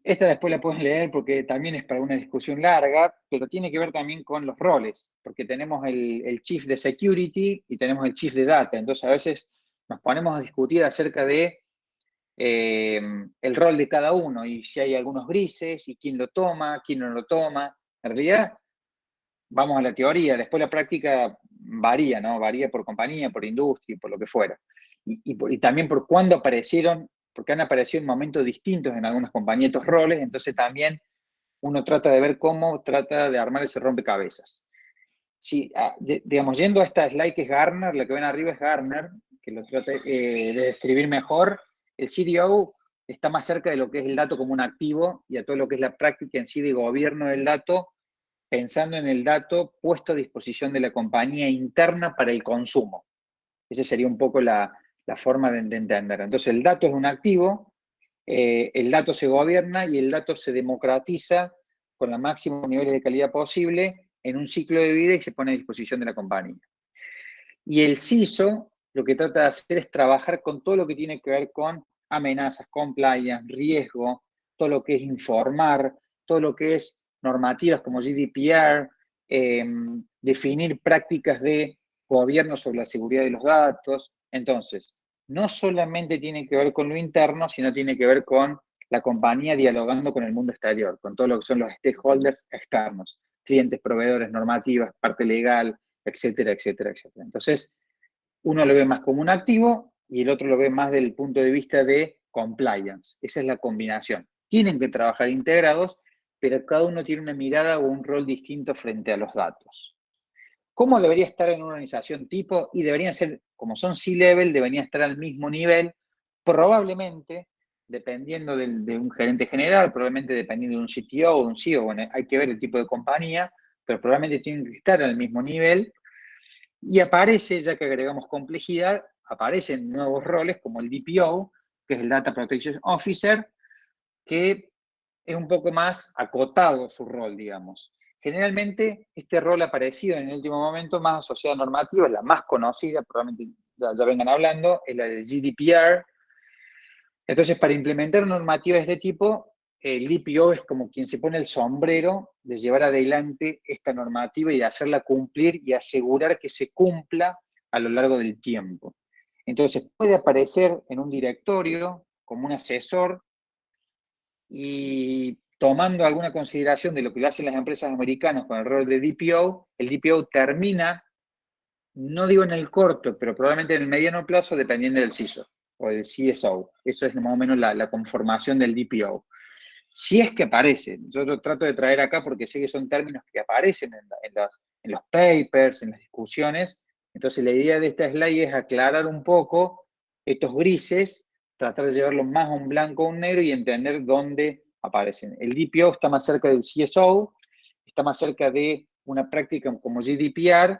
Speaker 2: Esta después la pueden leer porque también es para una discusión larga, pero tiene que ver también con los roles, porque tenemos el chief de security y tenemos el chief de data. Entonces a veces nos ponemos a discutir acerca de el rol de cada uno y si hay algunos grises y quién lo toma, quién no lo toma. En realidad, vamos a la teoría, después la práctica varía, ¿no? Varía por compañía, por industria, por lo que fuera. Y también por cuándo aparecieron, porque han aparecido en momentos distintos en algunas compañías estos roles, entonces también uno trata de ver cómo trata de armar ese rompecabezas. Si, digamos, yendo a esta slide que es Gartner, la que ven arriba es Gartner, que lo trata de describir mejor, el CDO está más cerca de lo que es el dato como un activo y a todo lo que es la práctica en sí de gobierno del dato, pensando en el dato puesto a disposición de la compañía interna para el consumo. Esa sería un poco la forma de entender. Entonces, el dato es un activo, el dato se gobierna y el dato se democratiza con los máximos niveles de calidad posible en un ciclo de vida y se pone a disposición de la compañía. Y el CISO lo que trata de hacer es trabajar con todo lo que tiene que ver con amenazas, compliance, riesgo, todo lo que es informar, todo lo que es normativas como GDPR, definir prácticas de gobierno sobre la seguridad de los datos. Entonces, no solamente tiene que ver con lo interno, sino tiene que ver con la compañía dialogando con el mundo exterior, con todo lo que son los stakeholders externos, clientes, proveedores, normativas, parte legal, etcétera, etcétera, etcétera. Entonces, uno lo ve más como un activo y el otro lo ve más desde el punto de vista de compliance. Esa es la combinación. Tienen que trabajar integrados, pero cada uno tiene una mirada o un rol distinto frente a los datos. ¿Cómo debería estar en una organización tipo? Y deberían ser, como son C-level, deberían estar al mismo nivel, probablemente, dependiendo de un gerente general, probablemente dependiendo de un CTO o un CEO, bueno, hay que ver el tipo de compañía, pero probablemente tienen que estar al mismo nivel. Y aparece, ya que agregamos complejidad, aparecen nuevos roles como el DPO, que es el Data Protection Officer, que es un poco más acotado su rol, digamos. Generalmente, este rol ha aparecido en el último momento más asociado a normativa, la más conocida, probablemente ya vengan hablando, es la del GDPR. Entonces, para implementar normativas de este tipo, el DPO es como quien se pone el sombrero de llevar adelante esta normativa y de hacerla cumplir y asegurar que se cumpla a lo largo del tiempo. Entonces, puede aparecer en un directorio como un asesor y tomando alguna consideración de lo que le hacen las empresas americanas con el rol de DPO, el DPO termina, no digo en el corto, pero probablemente en el mediano plazo, dependiendo del CISO o del CSO. Eso es más o menos la conformación del DPO. Si es que aparece, yo lo trato de traer acá porque sé que son términos que aparecen en los papers, en las discusiones. Entonces la idea de esta slide es aclarar un poco estos grises, tratar de llevarlos más a un blanco o un negro y entender dónde aparecen. El DPO está más cerca del CSO, está más cerca de una práctica como GDPR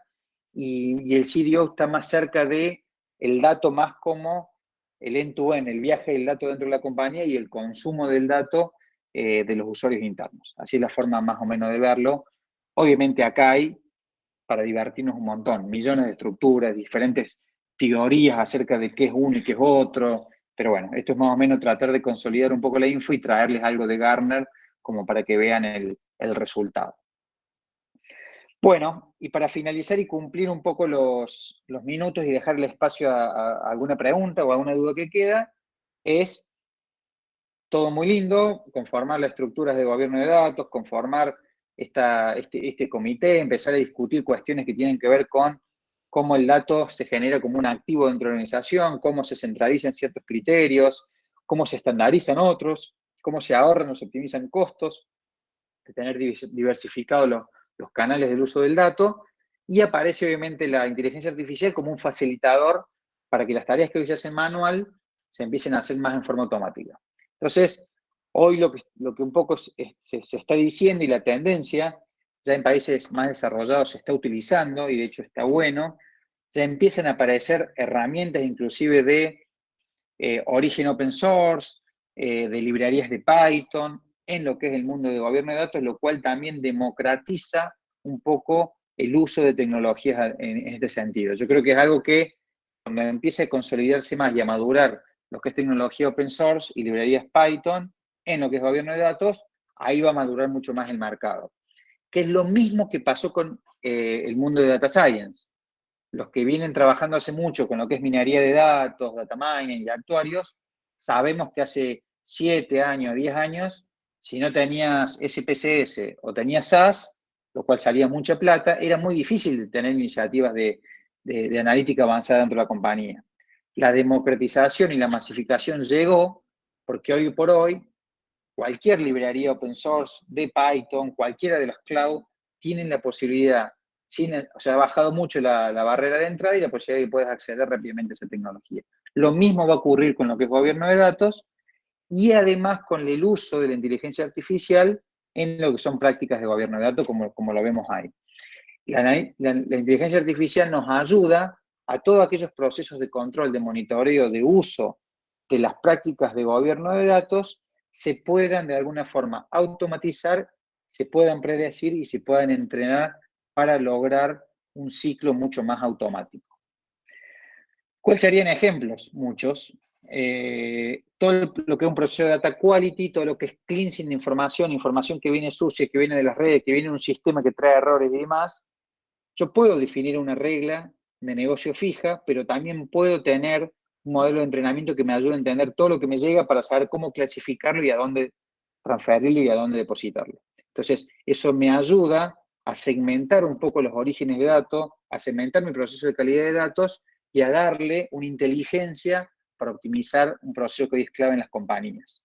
Speaker 2: y el CDO está más cerca de el dato más como el end-to-end, el viaje del dato dentro de la compañía y el consumo del dato de los usuarios internos. Así es la forma más o menos de verlo. Obviamente acá hay, para divertirnos un montón, millones de estructuras, diferentes teorías acerca de qué es uno y qué es otro, pero bueno, esto es más o menos tratar de consolidar un poco la info y traerles algo de Gartner como para que vean el resultado. Bueno, y para finalizar y cumplir un poco los minutos y dejarle espacio a alguna pregunta o a alguna duda que queda, es todo muy lindo, conformar las estructuras de gobierno de datos, conformar este comité, empezar a discutir cuestiones que tienen que ver con cómo el dato se genera como un activo dentro de la organización, cómo se centralizan ciertos criterios, cómo se estandarizan otros, cómo se ahorran o se optimizan costos, de tener diversificados los canales del uso del dato, y aparece obviamente la inteligencia artificial como un facilitador para que las tareas que hoy se hacen manual se empiecen a hacer más en forma automática. Entonces, hoy lo que un poco se está diciendo y la tendencia, ya en países más desarrollados se está utilizando, y de hecho está bueno, ya empiezan a aparecer herramientas inclusive de origen open source, de librerías de Python, en lo que es el mundo de gobierno de datos, lo cual también democratiza un poco el uso de tecnologías en este sentido. Yo creo que es algo que cuando empiece a consolidarse más y a madurar lo que es tecnología open source y librerías Python en lo que es gobierno de datos, ahí va a madurar mucho más el mercado. Que es lo mismo que pasó con el mundo de data science. Los que vienen trabajando hace mucho con lo que es minería de datos, data mining y actuarios, sabemos que hace 7 años, 10 años, si no tenías SPSS o tenías SAS, lo cual salía mucha plata, era muy difícil tener iniciativas de analítica avanzada dentro de la compañía. La democratización y la masificación llegó porque hoy por hoy cualquier librería open source de Python, cualquiera de los cloud, tienen la posibilidad, o sea, ha bajado mucho la barrera de entrada y la posibilidad de que puedas acceder rápidamente a esa tecnología. Lo mismo va a ocurrir con lo que es gobierno de datos y además con el uso de la inteligencia artificial en lo que son prácticas de gobierno de datos, como lo vemos ahí. La inteligencia artificial nos ayuda a todos aquellos procesos de control, de monitoreo, de uso de las prácticas de gobierno de datos, se puedan de alguna forma automatizar, se puedan predecir y se puedan entrenar para lograr un ciclo mucho más automático. ¿Cuáles serían ejemplos? Muchos. Todo lo que es un proceso de data quality, todo lo que es cleansing de información que viene sucia, que viene de las redes, que viene de un sistema que trae errores y demás. Yo puedo definir una regla de negocio fija, pero también puedo tener un modelo de entrenamiento que me ayude a entender todo lo que me llega para saber cómo clasificarlo y a dónde transferirlo y a dónde depositarlo. Entonces, eso me ayuda a segmentar un poco los orígenes de datos, a segmentar mi proceso de calidad de datos y a darle una inteligencia para optimizar un proceso que hoy es clave en las compañías.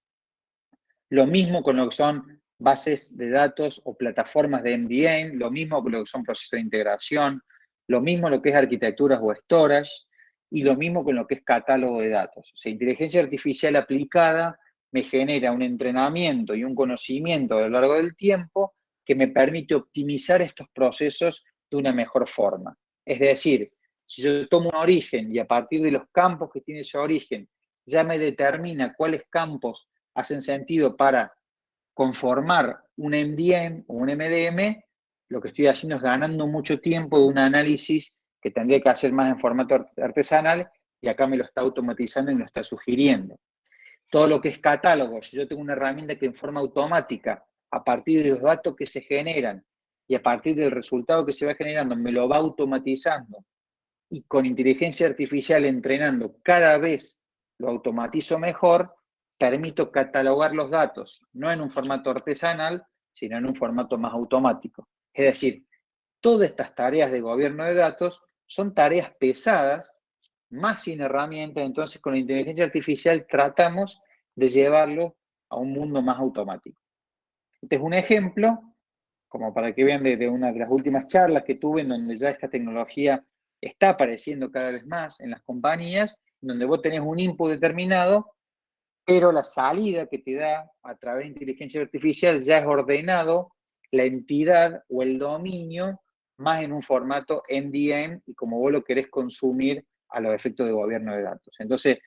Speaker 2: Lo mismo con lo que son bases de datos o plataformas de MDM, lo mismo con lo que son procesos de integración, lo mismo lo que es arquitecturas o storage, y lo mismo con lo que es catálogo de datos. O sea, inteligencia artificial aplicada me genera un entrenamiento y un conocimiento a lo largo del tiempo que me permite optimizar estos procesos de una mejor forma. Es decir, si yo tomo un origen y a partir de los campos que tiene ese origen ya me determina cuáles campos hacen sentido para conformar un MDM o un MDM, lo que estoy haciendo es ganando mucho tiempo de un análisis que tendría que hacer más en formato artesanal y acá me lo está automatizando y me lo está sugiriendo. Todo lo que es catálogo, si yo tengo una herramienta que en forma automática, a partir de los datos que se generan y a partir del resultado que se va generando, me lo va automatizando y con inteligencia artificial entrenando cada vez lo automatizo mejor, permito catalogar los datos, no en un formato artesanal, sino en un formato más automático. Es decir, todas estas tareas de gobierno de datos son tareas pesadas, más sin herramientas, entonces con la inteligencia artificial tratamos de llevarlo a un mundo más automático. Este es un ejemplo, como para que vean de una de las últimas charlas que tuve, en donde ya esta tecnología está apareciendo cada vez más en las compañías, donde vos tenés un input determinado, pero la salida que te da a través de inteligencia artificial ya es ordenado la entidad o el dominio más en un formato MDM y como vos lo querés consumir a los efectos de gobierno de datos. Entonces,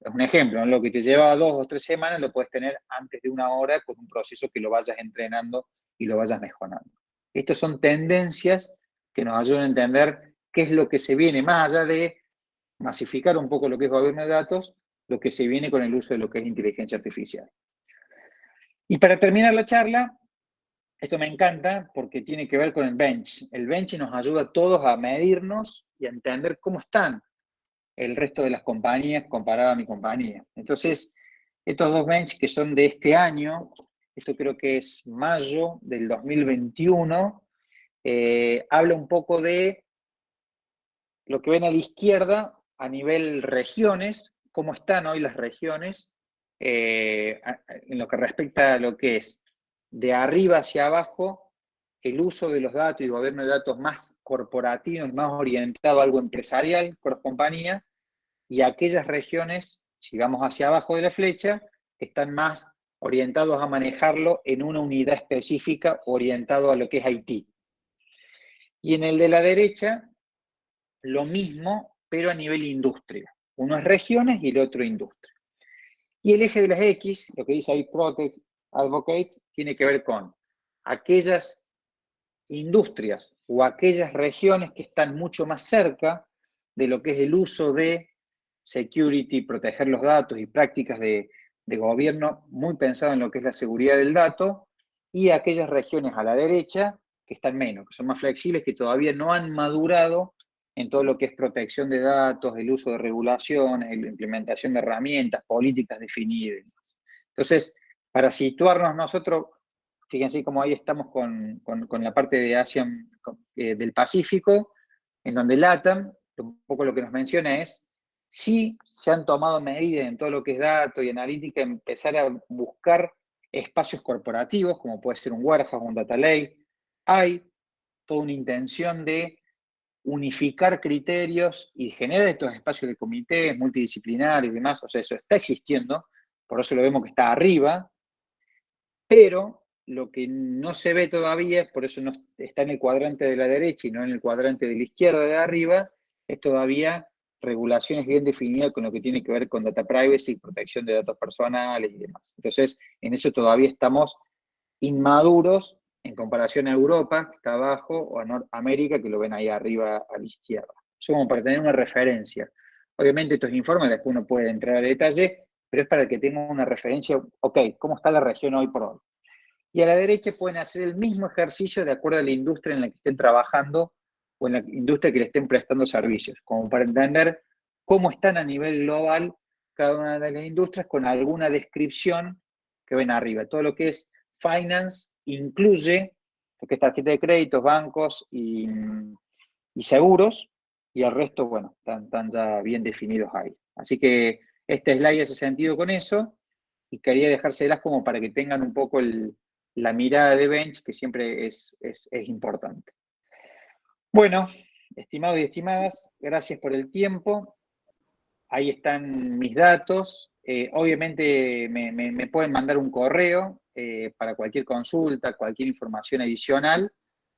Speaker 2: es un ejemplo, ¿no? Lo que te lleva 2 o 3 semanas lo puedes tener antes de 1 hora con un proceso que lo vayas entrenando y lo vayas mejorando. Estas son tendencias que nos ayudan a entender qué es lo que se viene, más allá de masificar un poco lo que es gobierno de datos, lo que se viene con el uso de lo que es inteligencia artificial. Y para terminar la charla, esto me encanta porque tiene que ver con el bench. El bench nos ayuda a todos a medirnos y a entender cómo están el resto de las compañías comparado a mi compañía. Entonces, Estos dos bench que son de este año, esto creo que es mayo del 2021, habla un poco de lo que ven a la izquierda a nivel regiones, cómo están hoy las regiones, en lo que respecta a lo que es de arriba hacia abajo, el uso de los datos y gobierno de datos más corporativo, más orientado a algo empresarial, por compañía, y aquellas regiones, si vamos hacia abajo de la flecha, están más orientados a manejarlo en una unidad específica, orientado a lo que es IT. Y en el de la derecha, lo mismo, pero a nivel industria. Uno es regiones y el otro industria. Y el eje de las X, lo que dice ahí Protect, Advocate, tiene que ver con aquellas industrias o aquellas regiones que están mucho más cerca de lo que es el uso de security, proteger los datos y prácticas de gobierno muy pensado en lo que es la seguridad del dato, y aquellas regiones a la derecha que están menos, que son más flexibles, que todavía no han madurado en todo lo que es protección de datos, el uso de regulaciones, la implementación de herramientas, políticas definidas. Entonces, para situarnos nosotros, fíjense cómo ahí estamos con la parte de Asia, del Pacífico, en donde LATAM, un poco lo que nos menciona es, sí se han tomado medidas en todo lo que es datos y analítica, empezar a buscar espacios corporativos, como puede ser un warehouse, un data lake. Hay toda una intención de unificar criterios y generar estos espacios de comités multidisciplinarios y demás. O sea, eso está existiendo, por eso lo vemos que está arriba, pero lo que no se ve todavía, por eso no está en el cuadrante de la derecha y no en el cuadrante de la izquierda de arriba, es todavía regulaciones bien definidas con lo que tiene que ver con data privacy, protección de datos personales y demás. Entonces, en eso todavía estamos inmaduros en comparación a Europa, que está abajo, o a Norteamérica, que lo ven ahí arriba a la izquierda. Eso como para tener una referencia. Obviamente estos informes después uno puede entrar al detalle, pero es para que tenga una referencia, ok, ¿cómo está la región hoy por hoy? Y a la derecha pueden hacer el mismo ejercicio de acuerdo a la industria en la que estén trabajando o en la industria que le estén prestando servicios, como para entender cómo están a nivel global cada una de las industrias con alguna descripción que ven arriba. Todo lo que es finance incluye lo que es tarjeta de créditos, bancos y seguros, y el resto, bueno, están ya bien definidos ahí. Así que este slide hace sentido con eso, y quería dejárselas como para que tengan un poco la mirada de bench, que siempre es importante. Bueno, estimados y estimadas, gracias por el tiempo. Ahí están mis datos. Obviamente me pueden mandar un correo para cualquier consulta, cualquier información adicional.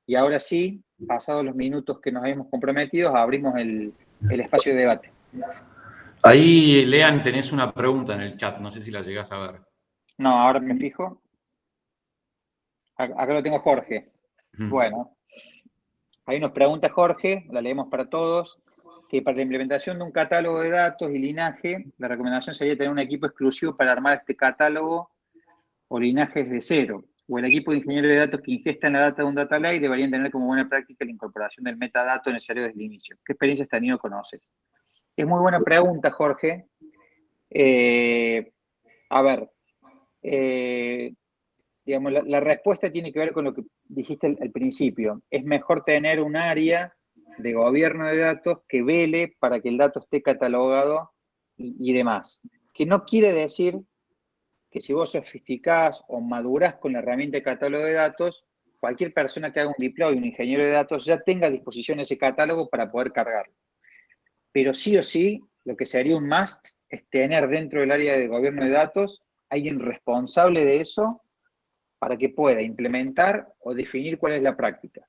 Speaker 2: Y ahora sí, pasados los minutos que nos habíamos comprometido, abrimos el espacio de debate.
Speaker 1: Ahí, Lean, tenés una pregunta en el chat, no sé si la llegás a ver.
Speaker 2: No, ahora me fijo. Acá lo tengo Jorge. Bueno, ahí nos pregunta Jorge, la leemos para todos, que para la implementación de un catálogo de datos y linaje, la recomendación sería tener un equipo exclusivo para armar este catálogo o linaje desde cero, o el equipo de ingenieros de datos que ingestan la data de un data lake deberían tener como buena práctica la incorporación del metadato necesario desde el inicio. ¿Qué experiencias has tenido conoces? Es muy buena pregunta, Jorge. A ver, digamos, la respuesta tiene que ver con lo que dijiste al principio. Es mejor tener un área de gobierno de datos que vele para que el dato esté catalogado y demás. Que no quiere decir que si vos sofisticás o madurás con la herramienta de catálogo de datos, cualquier persona que haga un deploy, un ingeniero de datos, ya tenga a disposición ese catálogo para poder cargarlo. Pero sí o sí, lo que sería un must es tener dentro del área de gobierno de datos alguien responsable de eso para que pueda implementar o definir cuál es la práctica.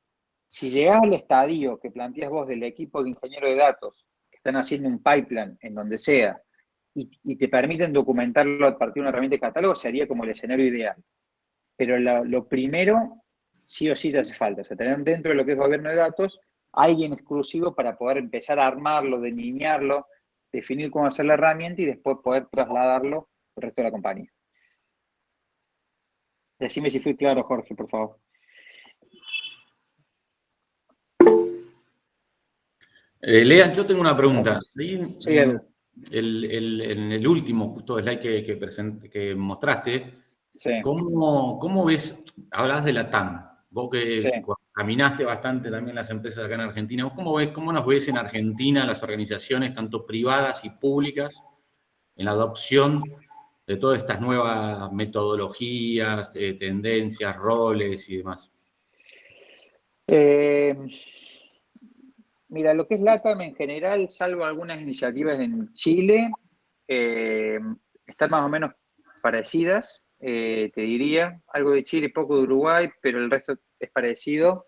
Speaker 2: Si llegás al estadio que planteas vos del equipo de ingenieros de datos, que están haciendo un pipeline en donde sea, y te permiten documentarlo a partir de una herramienta de catálogo, sería como el escenario ideal. Pero lo primero, sí o sí te hace falta, o sea, tener dentro de lo que es gobierno de datos, alguien exclusivo para poder empezar a armarlo, delinearlo, definir cómo hacer la herramienta y después poder trasladarlo al resto de la compañía. Decime si fui claro, Jorge, por favor.
Speaker 1: Lean, yo tengo una pregunta.
Speaker 2: Sí, Edu.
Speaker 1: en el último justo slide que mostraste,
Speaker 2: Sí,
Speaker 1: ¿cómo ves? Hablas de la TAM, vos
Speaker 2: sí.
Speaker 1: que caminaste bastante también las empresas acá en Argentina, ¿vos cómo nos ves en Argentina las organizaciones, tanto privadas y públicas, en la adopción de todas estas nuevas metodologías, tendencias, roles y demás?
Speaker 2: Eh, Mira, lo que es LATAM en general, salvo algunas iniciativas en Chile, eh, están más o menos parecidas, te diría. Algo de Chile, poco de Uruguay, pero el resto es parecido.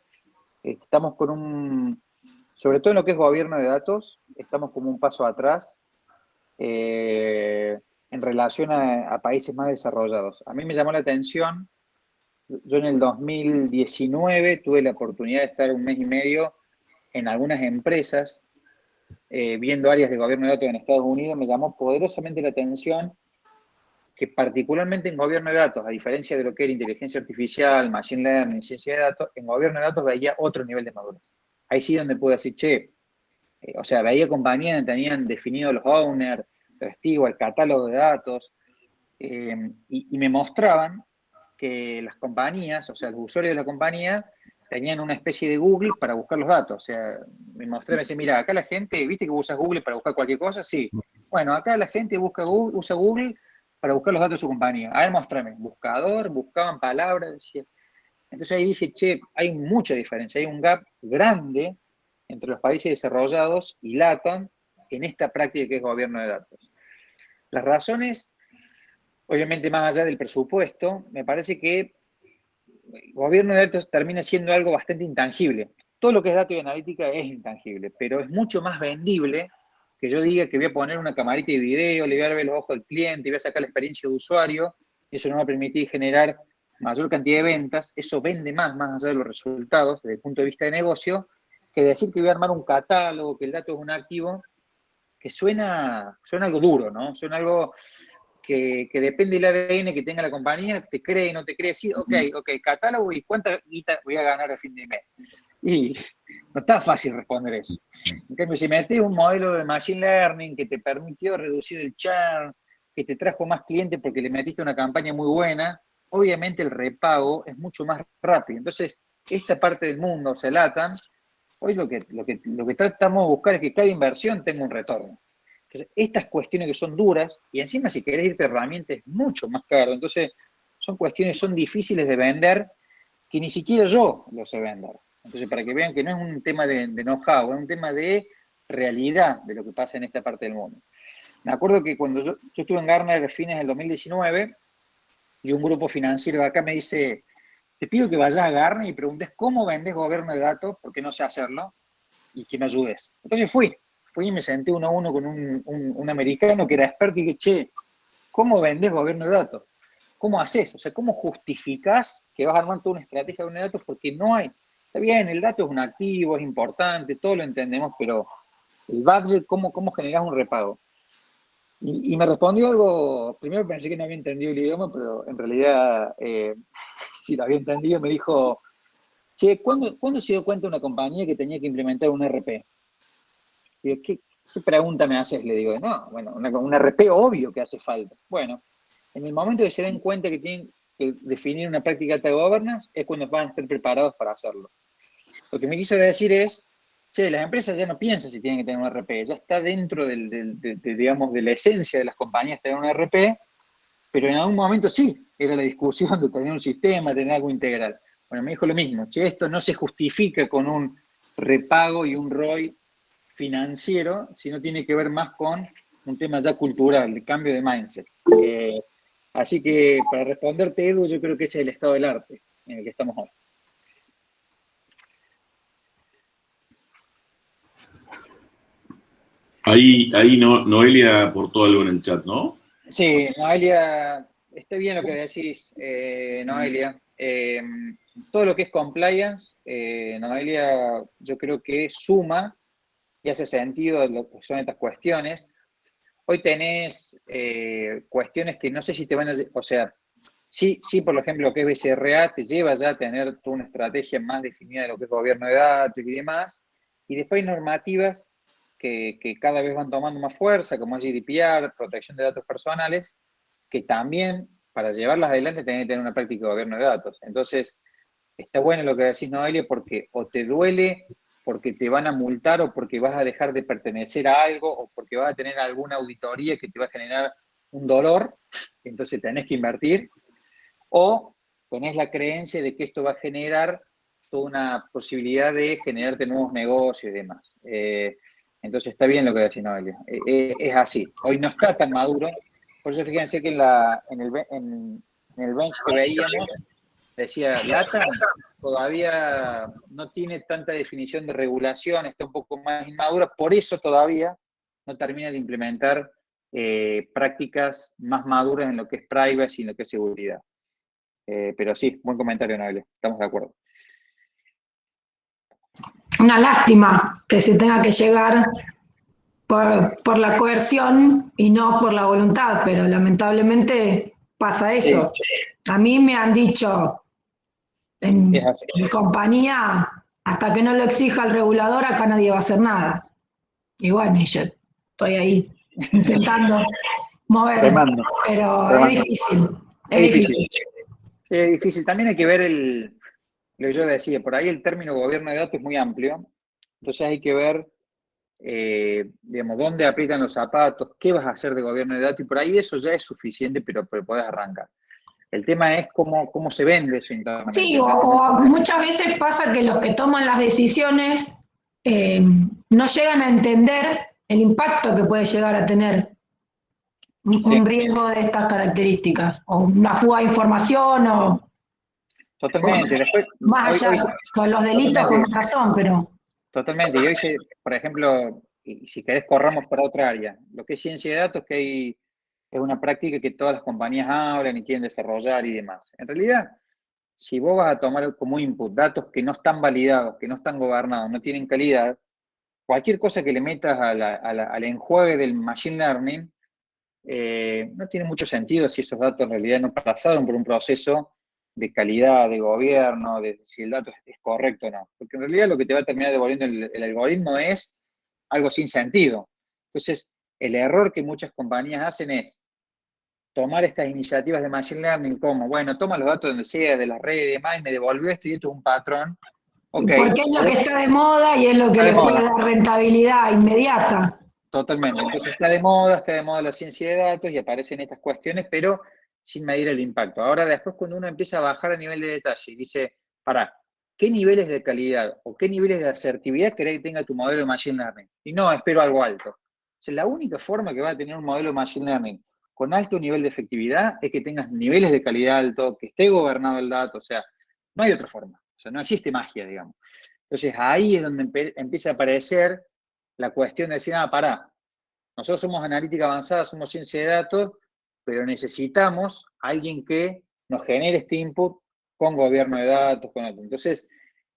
Speaker 2: Estamos sobre todo en lo que es gobierno de datos, estamos como un paso atrás en relación a países más desarrollados. A mí me llamó la atención, yo en el 2019 tuve la oportunidad de estar un mes y medio en algunas empresas viendo áreas de gobierno de datos en Estados Unidos. Me llamó poderosamente la atención que particularmente en gobierno de datos, a diferencia de lo que era inteligencia artificial, machine learning, ciencia de datos, en gobierno de datos veía otro nivel de madurez. Ahí sí donde pude decir, che, o sea, veía compañías que tenían definidos los owners, testigo, el catálogo de datos, y me mostraban que las compañías, o sea, los usuarios de la compañía, tenían una especie de Google para buscar los datos. O sea, me mostré, me decía, mira, acá la gente, ¿viste que usas Google para buscar cualquier cosa? Sí. Bueno, acá la gente usa Google para buscar los datos de su compañía. A ver, mostrame. Buscador, buscaban palabras, decía. Entonces ahí dije, che, hay mucha diferencia, hay un gap grande entre los países desarrollados y LATAM en esta práctica que es gobierno de datos. Las razones, obviamente más allá del presupuesto, me parece que el gobierno de datos termina siendo algo bastante intangible. Todo lo que es datos y analítica es intangible, pero es mucho más vendible que yo diga que voy a poner una camarita de video, le voy a ver los ojos al cliente, voy a sacar la experiencia de usuario, y eso no va a permitir generar mayor cantidad de ventas. Eso vende más allá de los resultados desde el punto de vista de negocio, que decir que voy a armar un catálogo, que el dato es un activo, que suena algo duro, ¿no? Suena algo que depende del ADN que tenga la compañía, te cree, no te cree, sí, ok, catálogo y cuánta guita voy a ganar a fin de mes. Y no está fácil responder eso. En cambio, si metes un modelo de machine learning que te permitió reducir el churn, que te trajo más clientes porque le metiste una campaña muy buena, obviamente el repago es mucho más rápido. Entonces, esta parte del mundo, o sea, LATAM, hoy lo que tratamos de buscar es que cada inversión tenga un retorno. Entonces, estas cuestiones que son duras, y encima si querés irte a herramientas es mucho más caro. Entonces, son cuestiones, son difíciles de vender, que ni siquiera yo lo sé vender. Entonces, para que vean que no es un tema de know-how, es un tema de realidad de lo que pasa en esta parte del mundo. Me acuerdo que cuando yo estuve en Gartner a fines del 2019, y un grupo financiero de acá me dice, te pido que vayas a Gartner y preguntes cómo vendes gobierno de datos, porque no sé hacerlo, y que me ayudes. Entonces fui y me senté uno a uno con un americano que era experto y dije, che, ¿cómo vendes gobierno de datos? ¿Cómo haces? O sea, ¿cómo justificás que vas a armar toda una estrategia de gobierno de datos? Porque no hay. Está bien, el dato es un activo, es importante, todo lo entendemos, pero el budget, ¿cómo generás un repago? Y me respondió algo, primero pensé que no había entendido el idioma, pero en realidad sí lo había entendido. Me dijo, che, ¿cuándo se dio cuenta una compañía que tenía que implementar un RP? Digo, ¿qué pregunta me haces? Le digo, no, bueno, un RP obvio que hace falta. Bueno, en el momento que se den cuenta que tienen que definir una práctica de governance, es cuando van a estar preparados para hacerlo. Lo que me quiso decir es, che, las empresas ya no piensan si tienen que tener un RP, ya está dentro digamos, de la esencia de las compañías tener un RP, pero en algún momento sí, era la discusión de tener un sistema, tener algo integral. Bueno, me dijo lo mismo, che, esto no se justifica con un repago y un ROI financiero, sino tiene que ver más con un tema ya cultural, de cambio de mindset. Así que para responderte, Edu, yo creo que ese es el estado del arte en el que estamos hoy.
Speaker 3: Ahí Noelia aportó algo en el chat, ¿no?
Speaker 2: Sí, Noelia, está bien lo que decís, Noelia. Todo lo que es compliance, Noelia, yo creo que suma y hace sentido de lo que son estas cuestiones. Hoy tenés cuestiones que no sé si te van a... O sea, sí, por ejemplo, lo que es BCRA te lleva ya a tener toda una estrategia más definida de lo que es gobierno de datos y demás. Y después hay normativas que cada vez van tomando más fuerza, como es GDPR, protección de datos personales, que también para llevarlas adelante tenés que tener una práctica de gobierno de datos. Entonces, está bueno lo que decís, Noelia, porque o te duele porque te van a multar o porque vas a dejar de pertenecer a algo o porque vas a tener alguna auditoría que te va a generar un dolor, entonces tenés que invertir, o tenés la creencia de que esto va a generar toda una posibilidad de generarte nuevos negocios y demás. Entonces está bien lo que decís, Noelia. Es así. Hoy no está tan maduro. Por eso fíjense que en el bench que veíamos, decía, LATAM todavía no tiene tanta definición de regulación, está un poco más inmadura, por eso todavía no termina de implementar prácticas más maduras en lo que es privacy y en lo que es seguridad. Pero sí, buen comentario, Noelia, estamos de acuerdo.
Speaker 4: Una lástima que se tenga que llegar por la coerción y no por la voluntad, pero lamentablemente pasa eso. Sí. A mí me han dicho en mi compañía, hasta que no lo exija el regulador, acá nadie va a hacer nada. Y bueno, yo estoy ahí intentando mover, pero es difícil. Es difícil.
Speaker 2: Es difícil. También hay que ver lo que yo decía, por ahí el término gobierno de datos es muy amplio, entonces hay que ver, digamos, dónde aprietan los zapatos, qué vas a hacer de gobierno de datos, y por ahí eso ya es suficiente, pero podés arrancar. El tema es cómo se vende eso internamente.
Speaker 4: Sí, o muchas veces pasa que los que toman las decisiones no llegan a entender el impacto que puede llegar a tener un riesgo de estas características, o una fuga de información, o...
Speaker 2: Totalmente. Después,
Speaker 4: más allá, con los delitos con razón, pero...
Speaker 2: Totalmente. Y hoy, por ejemplo, y si querés corramos para otra área, lo que es ciencia de datos, que es una práctica que todas las compañías hablan y quieren desarrollar y demás. En realidad, si vos vas a tomar como input datos que no están validados, que no están gobernados, no tienen calidad, cualquier cosa que le metas al enjuague del machine learning no tiene mucho sentido si esos datos en realidad no pasaron por un proceso de calidad, de gobierno, de si el dato es correcto o no. Porque en realidad lo que te va a terminar devolviendo el algoritmo es algo sin sentido. Entonces, el error que muchas compañías hacen es tomar estas iniciativas de machine learning como, bueno, toma los datos donde sea, de las redes y demás, y me devolvió esto y esto es un patrón. Okay.
Speaker 4: Porque es lo que está de moda y es lo que le puede dar rentabilidad inmediata.
Speaker 2: Totalmente. Entonces está de moda la ciencia de datos y aparecen estas cuestiones, pero sin medir el impacto. Ahora después cuando uno empieza a bajar a nivel de detalle y dice, ¿qué niveles de calidad o qué niveles de asertividad querés que tenga tu modelo de machine learning? Y no, espero algo alto. O sea, la única forma que va a tener un modelo de machine learning con alto nivel de efectividad es que tengas niveles de calidad alto, que esté gobernado el dato, o sea, no hay otra forma. O sea, no existe magia, digamos. Entonces ahí es donde empieza a aparecer la cuestión de decir, nosotros somos analítica avanzada, somos ciencia de datos, pero necesitamos a alguien que nos genere este input con gobierno de datos, con otro. Entonces,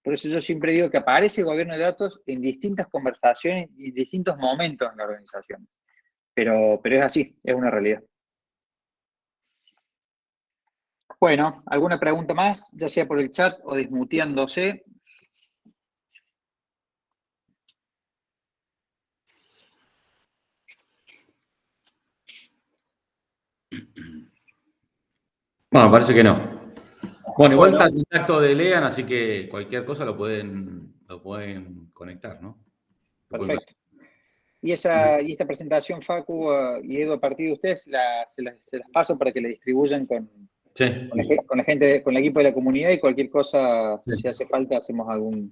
Speaker 2: por eso yo siempre digo que aparece gobierno de datos en distintas conversaciones y distintos momentos en la organización. Pero es así, es una realidad. Bueno, ¿alguna pregunta más? Ya sea por el chat o desmuteándose.
Speaker 1: Bueno, parece que no. Bueno, igual está el contacto de Lean, así que cualquier cosa lo pueden conectar, ¿no?
Speaker 2: Perfecto. Y esta presentación, Facu y Edu, a partir de ustedes, se las paso para que la distribuyan con la gente, con el equipo de la comunidad, y cualquier cosa, si hace falta, hacemos alguna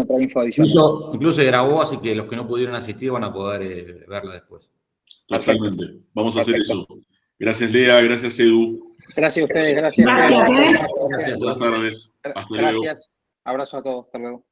Speaker 2: otra info adicional.
Speaker 1: Incluso se grabó, así que los que no pudieron asistir van a poder verla después.
Speaker 3: Totalmente. Perfecto. Vamos a hacer eso. Gracias, Lea. Gracias, Edu.
Speaker 2: Gracias a ustedes. Gracias.
Speaker 4: Gracias.
Speaker 3: Buenas tardes. Hasta luego.
Speaker 2: Gracias. Abrazo a todos. Hasta luego.